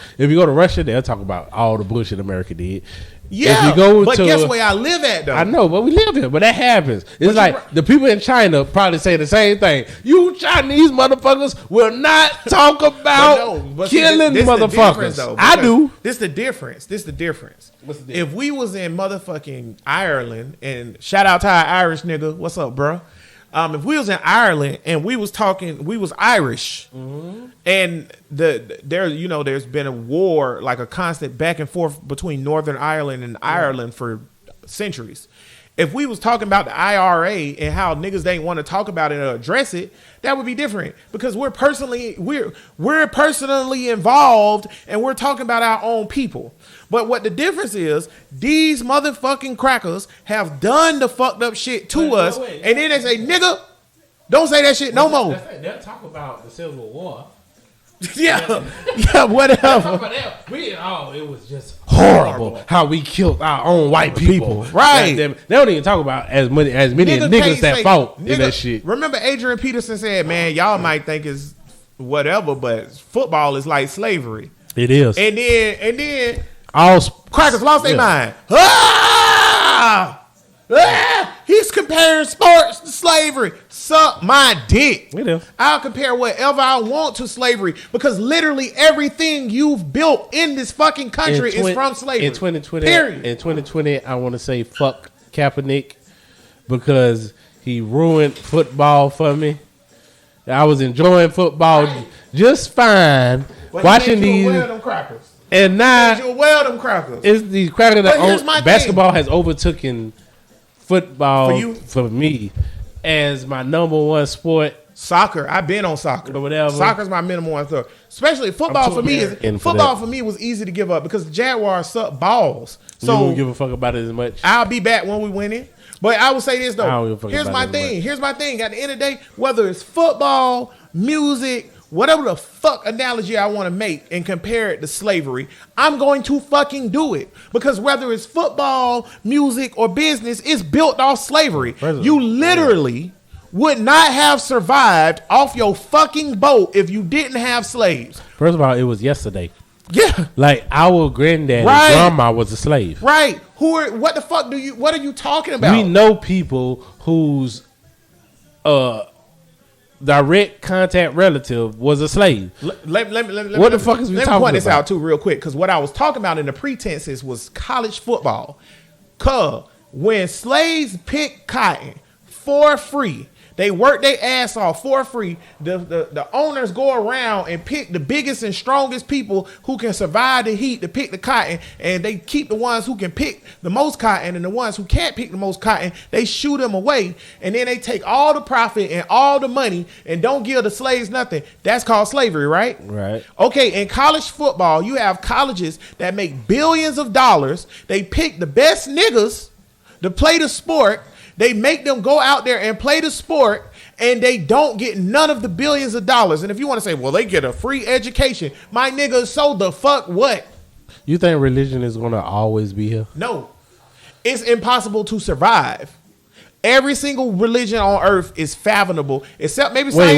S4: they'll talk about all the bullshit America did.
S3: Yeah,
S4: if you go
S3: but
S4: to,
S3: guess where I live at, though?
S4: I know, but we live here. But that happens. It's like the people in China probably say the same thing. You Chinese motherfuckers will not talk about killing motherfuckers. I do.
S3: This the difference.
S4: What's the difference?
S3: If we was in motherfucking Ireland, and shout out to our Irish nigga, what's up, bro? If we was in Ireland and we was Irish, and there's been a war, like a constant back and forth between Northern Ireland and Ireland for centuries. If we was talking about the IRA and how niggas ain't want to talk about it or address it, that would be different because we're personally involved and we're talking about our own people. But what the difference is, these motherfucking crackers have done the fucked up shit to us, and then they say, nigga, don't say that shit no more.
S4: They'll talk about the Civil War.
S3: Yeah, whatever.
S4: It was just horrible how we killed our own white people.
S3: Right.
S4: They don't even talk about as many niggas that fought in that shit.
S3: Remember Adrian Peterson said, man, y'all might think it's whatever, but football is like slavery.
S4: It is.
S3: And then
S4: all
S3: crackers lost their mind. Ah! He's comparing sports to slavery. Suck my dick. I'll compare whatever I want to slavery because literally everything you've built in this fucking country is from slavery.
S4: In 2020,
S3: period.
S4: In 2020, I want to say fuck Kaepernick because he ruined football for me. I was enjoying football just fine,
S3: but
S4: watching these.
S3: Them crackers.
S4: And now
S3: you well them crackers.
S4: It's these crackers that basketball has overtaken football for me as my number one sport.
S3: Soccer, I've been on soccer,
S4: or whatever.
S3: Soccer's my number one sport. Especially football for me for me was easy to give up because the Jaguars suck balls. So
S4: you don't give a fuck about it as much.
S3: I'll be back when we win it. But I will say this though. Here's my thing. At the end of the day, whether it's football, music, whatever the fuck analogy I want to make and compare it to slavery, I'm going to fucking do it. Because whether it's football, music, or business, it's built off slavery. You literally would not have survived off your fucking boat if you didn't have slaves.
S4: First of all, it was yesterday.
S3: Yeah.
S4: Like our granddad and grandma was a slave.
S3: Right. What are you talking about?
S4: We know people whose direct contact relative was a slave.
S3: Let me point this out too real quick because what I was talking about in the pretenses was college football. Cause when slaves picked cotton for free, they work their ass off for free. The owners go around and pick the biggest and strongest people who can survive the heat to pick the cotton, and they keep the ones who can pick the most cotton, and the ones who can't pick the most cotton, they shoot them away, and then they take all the profit and all the money and don't give the slaves nothing. That's called slavery, right?
S4: Right.
S3: Okay, in college football, you have colleges that make billions of dollars. They pick the best niggas to play the sport. They make them go out there and play the sport, and they don't get none of the billions of dollars. And if you want to say, well, they get a free education, my nigga, so the fuck what?
S4: You think religion is going to always be here?
S3: No. It's impossible to survive. Every single religion on earth is fathomable, except maybe
S4: Wait.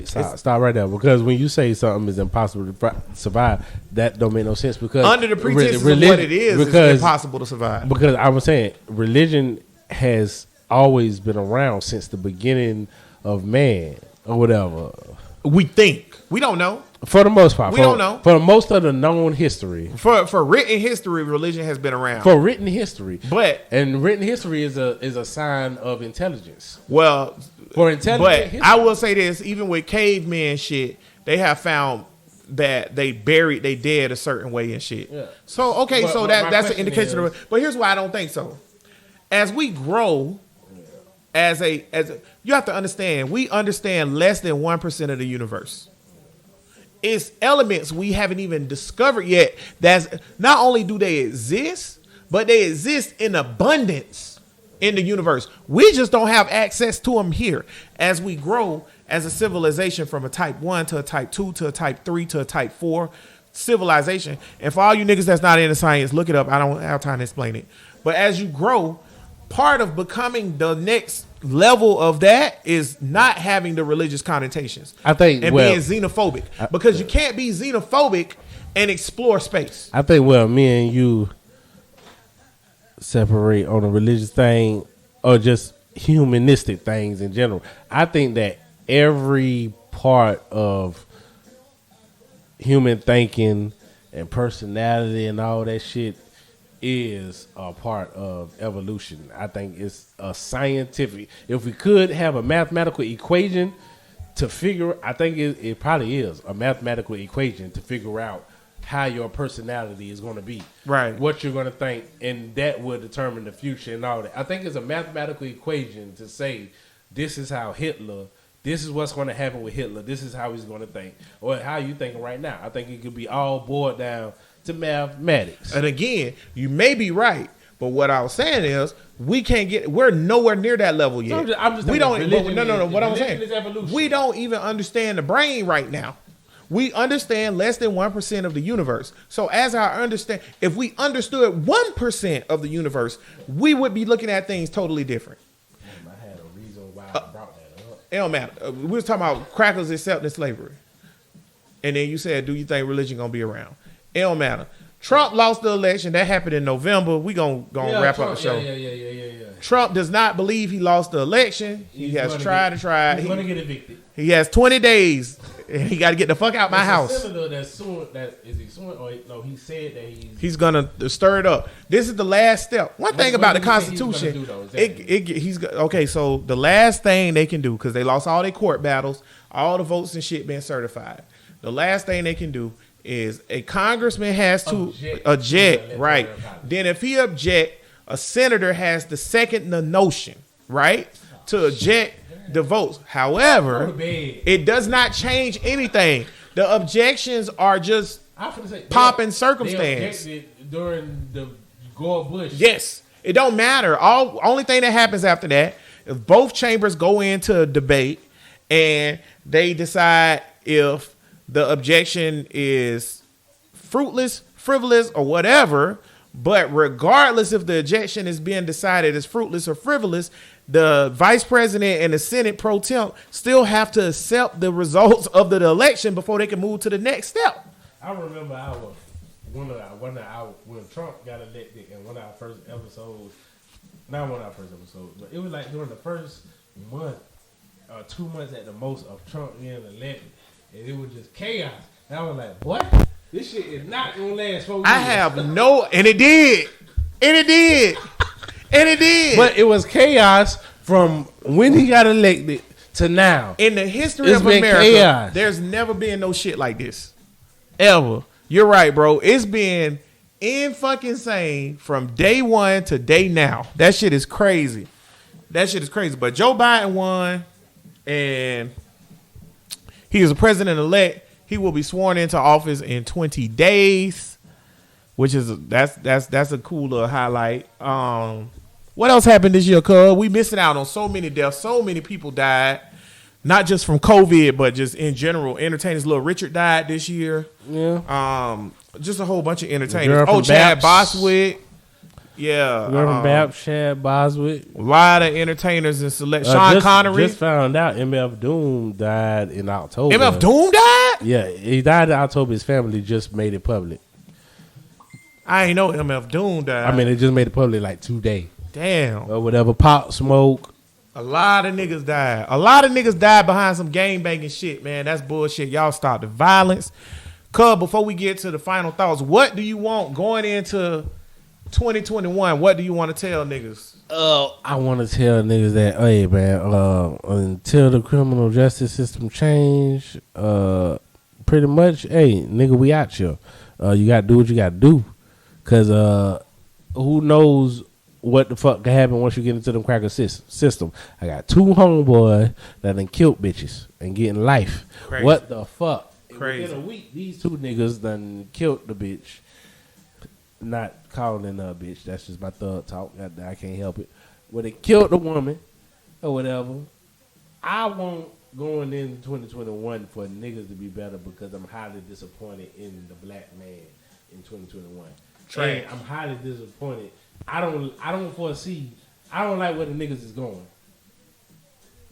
S4: Stop right there. Because when you say something is impossible to survive, that don't make no sense. Because
S3: under the pretense of what it is, it's impossible to survive.
S4: Because I was saying, religion has always been around since the beginning of man or whatever.
S3: We think. We don't know.
S4: For the most part.
S3: We don't know.
S4: For most of the known history.
S3: For written history, religion has been around.
S4: For written history.
S3: And
S4: written history is a sign of intelligence.
S3: Well,
S4: for intelligent history.
S3: I will say this, even with caveman shit, they have found that they buried they dead a certain way and shit. Yeah. So, okay, so that's an indication of it. But here's why I don't think so. As we grow, as you have to understand, we understand less than 1% of the universe. It's elements we haven't even discovered yet. That's not only do they exist, but they exist in abundance. in the universe. We just don't have access to them here. As we grow as a civilization from a type 1 to a type 2 to a type 3 to a type 4 civilization. And for all you niggas that's not into science, look it up. I don't have time to explain it. But as you grow, part of becoming the next level of that is not having the religious connotations.
S4: I think,
S3: and being xenophobic. Because you can't be xenophobic and explore space.
S4: I think, me and you separate on a religious thing or just humanistic things in general. I think that every part of human thinking and personality and all that shit is a part of evolution. I think it's a scientific. If we could have a mathematical equation to figure, I think it probably is a mathematical equation to figure out how your personality is going to be,
S3: right?
S4: What you're going to think, and that will determine the future and all that. I think it's a mathematical equation to say this is how Hitler. This is what's going to happen with Hitler. This is how he's going to think, or how you thinking right now. I think it could be all boiled down to mathematics.
S3: And again, you may be right, but what I was saying is we're nowhere near that level yet.
S4: So I'm just
S3: we don't.
S4: No.
S3: What I'm saying, we don't even understand the brain right now. We understand less than 1% of the universe. So as I understand, if we understood 1% of the universe, we would be looking at things totally different.
S4: I had a reason why I brought that up.
S3: It don't matter. We was talking about crackers accepting slavery. And then you said, do you think religion going to be around? It don't matter. Trump lost the election. That happened in November. We gonna wrap up the show.
S4: Yeah.
S3: Trump does not believe he lost the election. He has tried.
S4: He's going to get evicted.
S3: He has 20 days. And he got to get the fuck out my house.
S4: Senator that's suing, is he suing? Or no, he said that
S3: he's gonna stir it up. This is the last step. One thing about the Constitution, okay. So the last thing they can do, because they lost all their court battles, all the votes and shit being certified. The last thing they can do is a congressman has to object, right? Then if he object, a senator has to second the notion, right, to object the votes. However, it does not change anything. The objections are just pomp and circumstance.
S4: They objected during the Gore Bush.
S3: Yes, it don't matter. Only thing that happens after that, if both chambers go into debate and they decide if the objection is fruitless, frivolous, or whatever. But regardless if the objection is being decided as fruitless or frivolous, the vice president and the Senate pro temp still have to accept the results of the election before they can move to the next step.
S4: I remember when Trump got elected, and one of our first episodes, not one of our first episodes, but it was like during the first month or 2 months at the most of Trump being elected, and it was just chaos. And I was like, what? This shit is not gonna last 4 years.
S3: And it did. And it did. And it did.
S4: But it was chaos from when he got elected to now.
S3: In the history of America, chaos. There's never been no shit like this. Ever. You're right, bro. It's been fucking insane from day one to day now. That shit is crazy. But Joe Biden won, and he is a president-elect. He will be sworn into office in 20 days, which is that's a cool little highlight. What else happened this year, cuz? We missing out on so many deaths. So many people died, not just from COVID, but just in general. Entertainers, Little Richard died this year.
S4: Yeah.
S3: Just a whole bunch of entertainers. Chad Boswick. Yeah.
S4: Reverend Baps, Chad Boswick.
S3: A lot of entertainers and select. Sean Connery.
S4: Just found out MF Doom died in October.
S3: MF Doom died?
S4: Yeah, he died in October. His family just made it public.
S3: I ain't know MF Doom died.
S4: I mean, it just made it public like today.
S3: Damn.
S4: Or whatever. Pop Smoke.
S3: A lot of niggas died. A lot of niggas died behind some gang banging shit, man. That's bullshit. Y'all stop the violence. Cuz, before we get to the final thoughts, what do you want going into 2021? What do you want to tell niggas?
S4: I want to tell niggas that, hey, man, until the criminal justice system change, pretty much, hey, nigga, we out here. You got to do what you got to do. Because who knows what the fuck can happen once you get into them cracker system. I got 2 homeboys that done killed bitches and getting life.
S3: Crazy.
S4: What the fuck?
S3: Crazy.
S4: Within a week, these 2 niggas done killed the bitch. Not calling her a bitch. That's just my thug talk. I can't help it. where they killed the woman or whatever. I want going into 2021 for niggas to be better because I'm highly disappointed in the black man in 2021.
S3: Trash.
S4: And I'm highly disappointed. I don't foresee. I don't like where the niggas is going.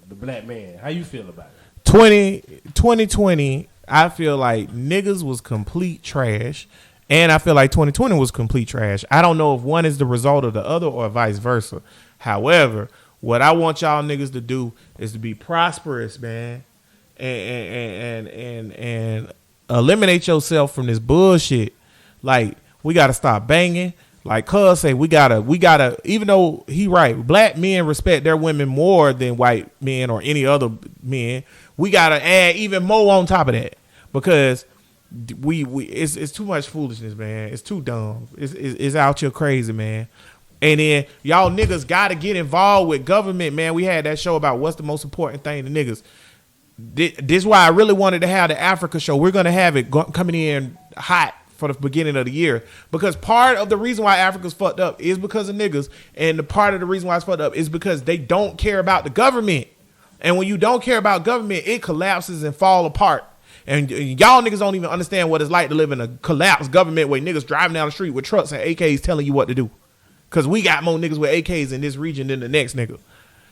S4: The black man. How you feel about it?
S3: 2020, I feel like niggas was complete trash. And I feel like 2020 was complete trash. I don't know if one is the result of the other or vice versa. However, what I want y'all niggas to do is to be prosperous, man, and eliminate yourself from this bullshit. Like, we gotta stop banging. Like Cuz say, we gotta. Even though he right, black men respect their women more than white men or any other men. We gotta add even more on top of that because it's too much foolishness, man. It's too dumb. It's out here crazy, man. And then y'all niggas gotta get involved with government, man. We had that show about what's the most important thing to niggas. This is why I really wanted to have the Africa show. We're gonna have it coming in hot for the beginning of the year because part of the reason why Africa's fucked up is because of niggas, and the part of the reason why it's fucked up is because they don't care about the government. And when you don't care about government, it collapses and fall apart. And y'all niggas don't even understand what it's like to live in a collapsed government where niggas driving down the street with trucks and AKs telling you what to do. Because we got more niggas with AKs in this region than the next nigga.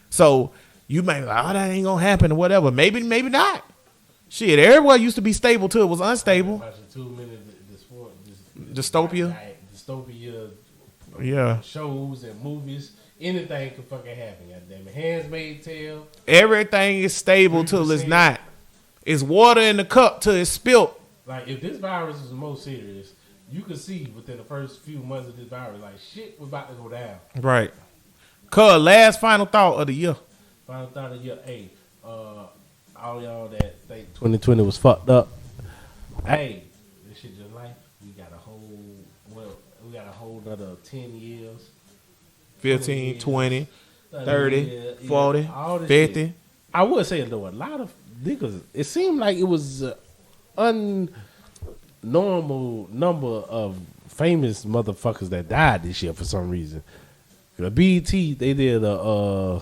S3: So you may be like, oh, that ain't going to happen or whatever. Maybe not. Shit, everywhere used to be stable till it was unstable. Dystopia.
S4: Dystopia.
S3: Yeah.
S4: Shows and movies. Anything can fucking happen. Goddamn it. Handmaid's Tale.
S3: Everything is stable till it's not. It's water in the cup till it's spilt.
S4: Like, if this virus is the most serious, you can see within the first few months of this virus, like, shit was about to go down.
S3: Right. Cuz, last final thought of the year.
S4: Final thought of the year. Hey, all y'all that think 2020 was fucked up. Hey, this shit just life. We got a whole another 10 years.
S3: 15, 20, 30,
S4: years,
S3: 40,
S4: all this
S3: 50.
S4: shit. I would say, though, a lot of niggas, it seemed like it was unnormal number of famous motherfuckers that died this year for some reason. The BET, they did a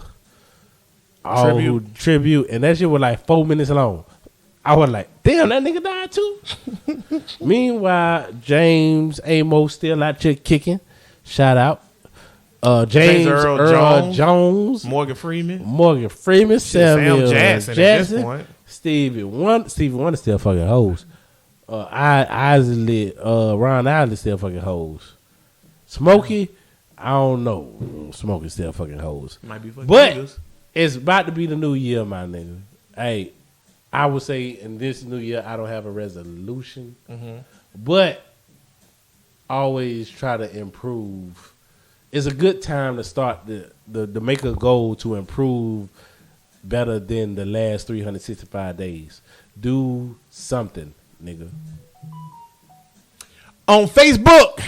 S4: tribute, and that shit was like 4 minutes long. I was like, damn, that nigga died too. Meanwhile, James Amos still out here kicking. Shout out. James Earl Jones,
S3: Morgan Freeman,
S4: Samuel
S3: Jackson at this point.
S4: Stevie Wonder still fucking hoes. Ron Isley still fucking hoes. Smokey, I don't know. Smokey still fucking hoes.
S3: Might be fucking
S4: but
S3: niggas.
S4: It's about to be the new year, my nigga. Hey, I would say in this new year I don't have a resolution, but always try to improve. It's a good time to start the make a goal to improve better than the last 365 days. Do something, nigga.
S3: On Facebook,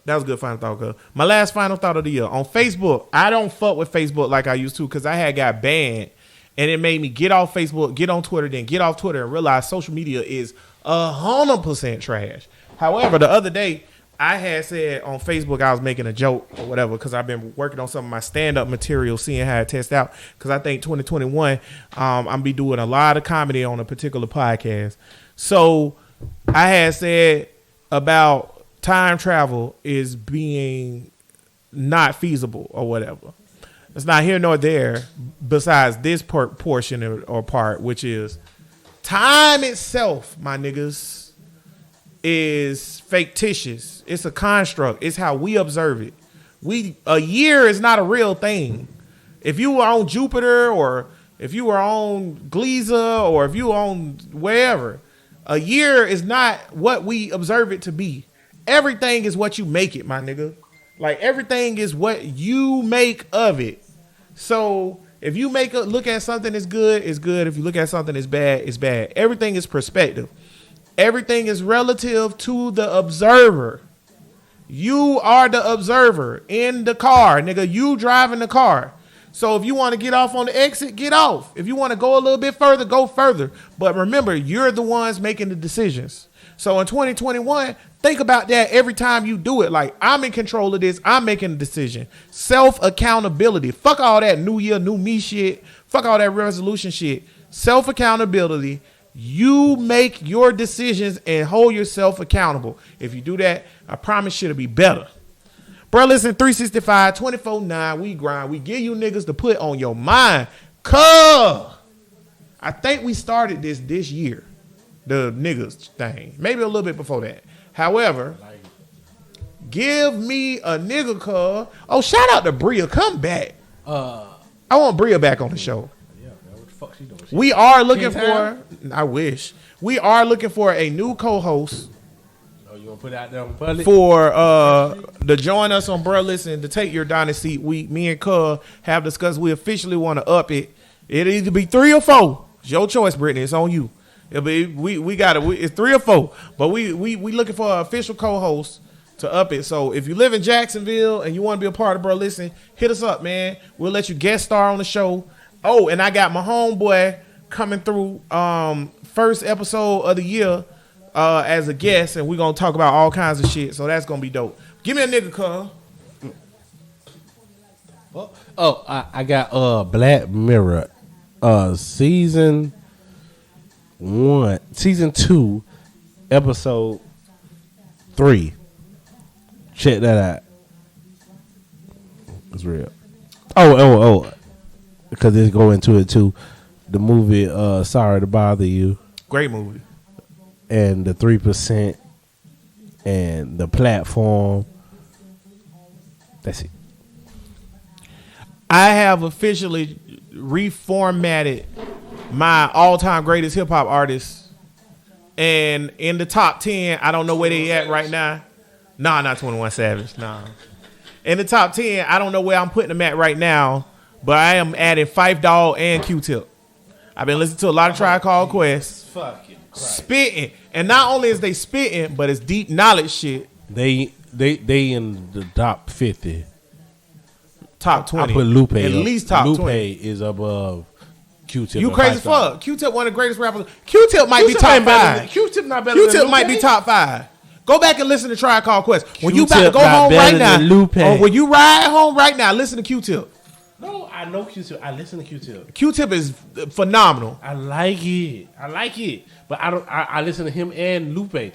S3: that was a good final thought, cuz. My last final thought of the year. On Facebook, I don't fuck with Facebook like I used to because I had got banned, and it made me get off Facebook, get on Twitter, then get off Twitter and realize social media is 100% trash. However, the other day, I had said on Facebook I was making a joke or whatever because I've been working on some of my stand-up material, seeing how it tests out. Because I think 2021, I'm be doing a lot of comedy on a particular podcast. So I had said about time travel is being not feasible or whatever. It's not here nor there besides this portion or part, which is time itself, my niggas, is fictitious. It's a construct. It's how we observe it. A year is not a real thing. If you were on Jupiter or if you were on Gliese or if you were on wherever, a year is not what we observe it to be. Everything is what you make it, my nigga. Like everything is what you make of it. So if you look at something as good, it's good. If you look at something as bad, it's bad. Everything is perspective. Everything is relative to the observer. You are the observer in the car, nigga. You driving the car. So if you want to get off on the exit, get off. If you want to go a little bit further, go further. But remember, you're the ones making the decisions. So in 2021, think about that every time you do it. Like, I'm in control of this. I'm making a decision. Self-accountability. Fuck all that new year, new me shit. Fuck all that resolution shit. Self-accountability. You make your decisions and hold yourself accountable. If you do that, I promise you it'll be better. Bro, listen, 365, 24/9, we grind. We give you niggas to put on your mind. I think we started this year, the niggas thing. Maybe a little bit before that. However, give me a nigga, cuz. Oh, shout out to Bria. Come back. I want Bria back on the show.
S4: Yeah, man, what the fuck she doing?
S3: We are looking for, I wish, we are looking for a new co-host.
S4: You gonna put it out there on public?
S3: For to join us on Bruh Listen, to take your dynasty. Me and Cub have discussed we officially want to up it. It'll either be 3 or 4. It's your choice, Brittany. It's on you. It'll be we got it. It's 3 or 4. But we looking for an official co-host to up it. So if you live in Jacksonville and you want to be a part of Bruh Listen, hit us up, man. We'll let you guest star on the show. Oh, and I got my homeboy coming through first episode of the year. As a guest, and we're gonna talk about all kinds of shit, so that's gonna be dope. Give me a nigga, cuz.
S4: I got Black Mirror, season 2, episode 3. Check that out. It's real. Oh, because it's going into it too. The movie, Sorry to Bother You.
S3: Great movie.
S4: And the 3% and the platform. That's it.
S3: I have officially reformatted my all-time greatest hip-hop artists. And in the top 10, I don't know where they at right now. Nah, not 21 Savage. Nah. In the top 10, I don't know where I'm putting them at right now, but I am adding Phife Dawg and Q-Tip. I've been listening to a lot of Tribe Called Quest. Spitting. And not only is they spitting, but it's deep knowledge shit.
S4: They in the top 50.
S3: Top 20.
S4: I put Lupe
S3: at
S4: up.
S3: least top
S4: Lupe
S3: 20.
S4: is above Q-Tip.
S3: You crazy as fuck. Q-Tip one of the greatest rappers. Q-Tip might be top 5.
S4: Q-Tip not better than
S3: Q-Tip
S4: Lupe?
S3: might be top 5. Go back and listen to Tribe Called Quest. When you about to
S4: Q-Tip
S3: go
S4: not
S3: home
S4: better
S3: right now,
S4: than Lupe.
S3: or when you ride home right now, listen to Q-Tip.
S4: No, I know Q-Tip. I listen to Q-Tip.
S3: Q-Tip is phenomenal.
S4: I like it. But I listen to him and Lupe.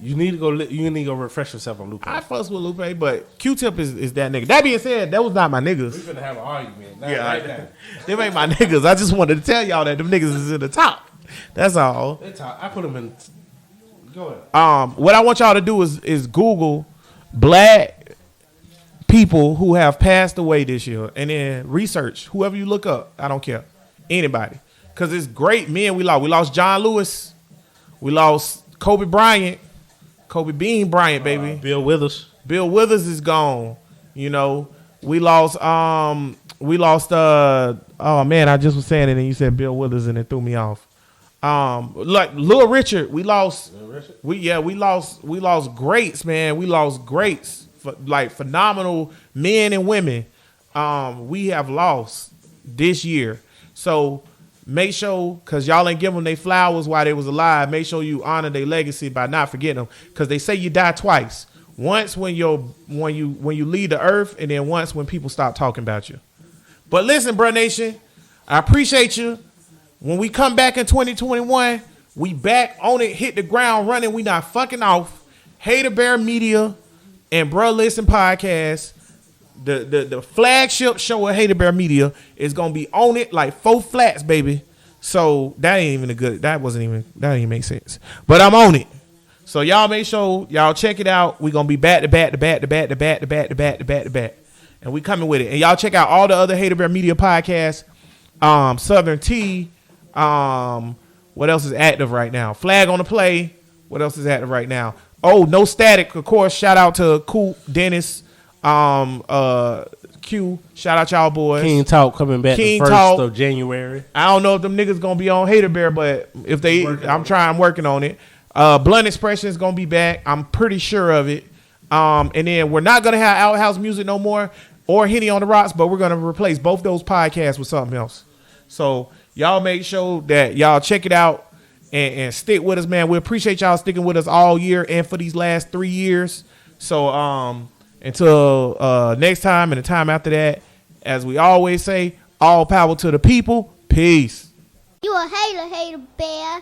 S4: You need to go. You need to go refresh yourself on Lupe.
S3: I fuss with Lupe, but Q-Tip is that nigga. That being said, that was not my
S4: We
S3: niggas.
S4: finna have an argument.
S3: Yeah, them ain't my niggas. I just wanted to tell y'all that them niggas is in the top. That's all.
S4: I put them in. Go ahead.
S3: What I want y'all to do is Google black people who have passed away this year, and then research whoever you look up. I don't care, anybody, because it's great. Men, we lost John Lewis, we lost Kobe Bryant, Kobe Bean Bryant, baby.
S4: Bill Withers.
S3: Bill Withers is gone. You know, we lost. Oh man, I just was saying it, and you said Bill Withers, and it threw me off. Like Lil Richard, we lost. We lost greats, man. We lost greats, like phenomenal men and women. We have lost this year. So make sure, cause y'all ain't give them their flowers while they was alive. Make sure you honor their legacy by not forgetting them, cause they say you die twice. Once when you leave the earth, and then once when people stop talking about you. But listen, Bruh Nation, I appreciate you. When we come back in 2021, we back on it, hit the ground running. We not fucking off. Hater Bear Media and Bruh Listen Podcast, the flagship show of Hater Bear Media, is gonna be on it like 4 flats, baby. So that ain't even that didn't make sense. But I'm on it. So y'all make sure y'all check it out. We gonna be back to back. And we coming with it. And y'all check out all the other Hater Bear Media podcasts. Southern T. What else is active right now? Flag on the Play. What else is active right now? Oh, No Static, of course. Shout out to Coop, Dennis, Q. Shout out y'all boys.
S4: King Talk coming back
S3: King
S4: the 1st
S3: Talk.
S4: of January.
S3: I don't know if them niggas gonna be on Hater Bear, but if they, I'm working on it. Blunt Expression is gonna be back. I'm pretty sure of it. And then we're not gonna have Outhouse Music no more. or Henny on the Rocks, but we're going to replace both those podcasts with something else. So y'all make sure that y'all check it out and stick with us, man. We appreciate y'all sticking with us all year and for these last 3 years. So until next time and the time after that, as we always say, all power to the people. Peace.
S2: You a hater, bear.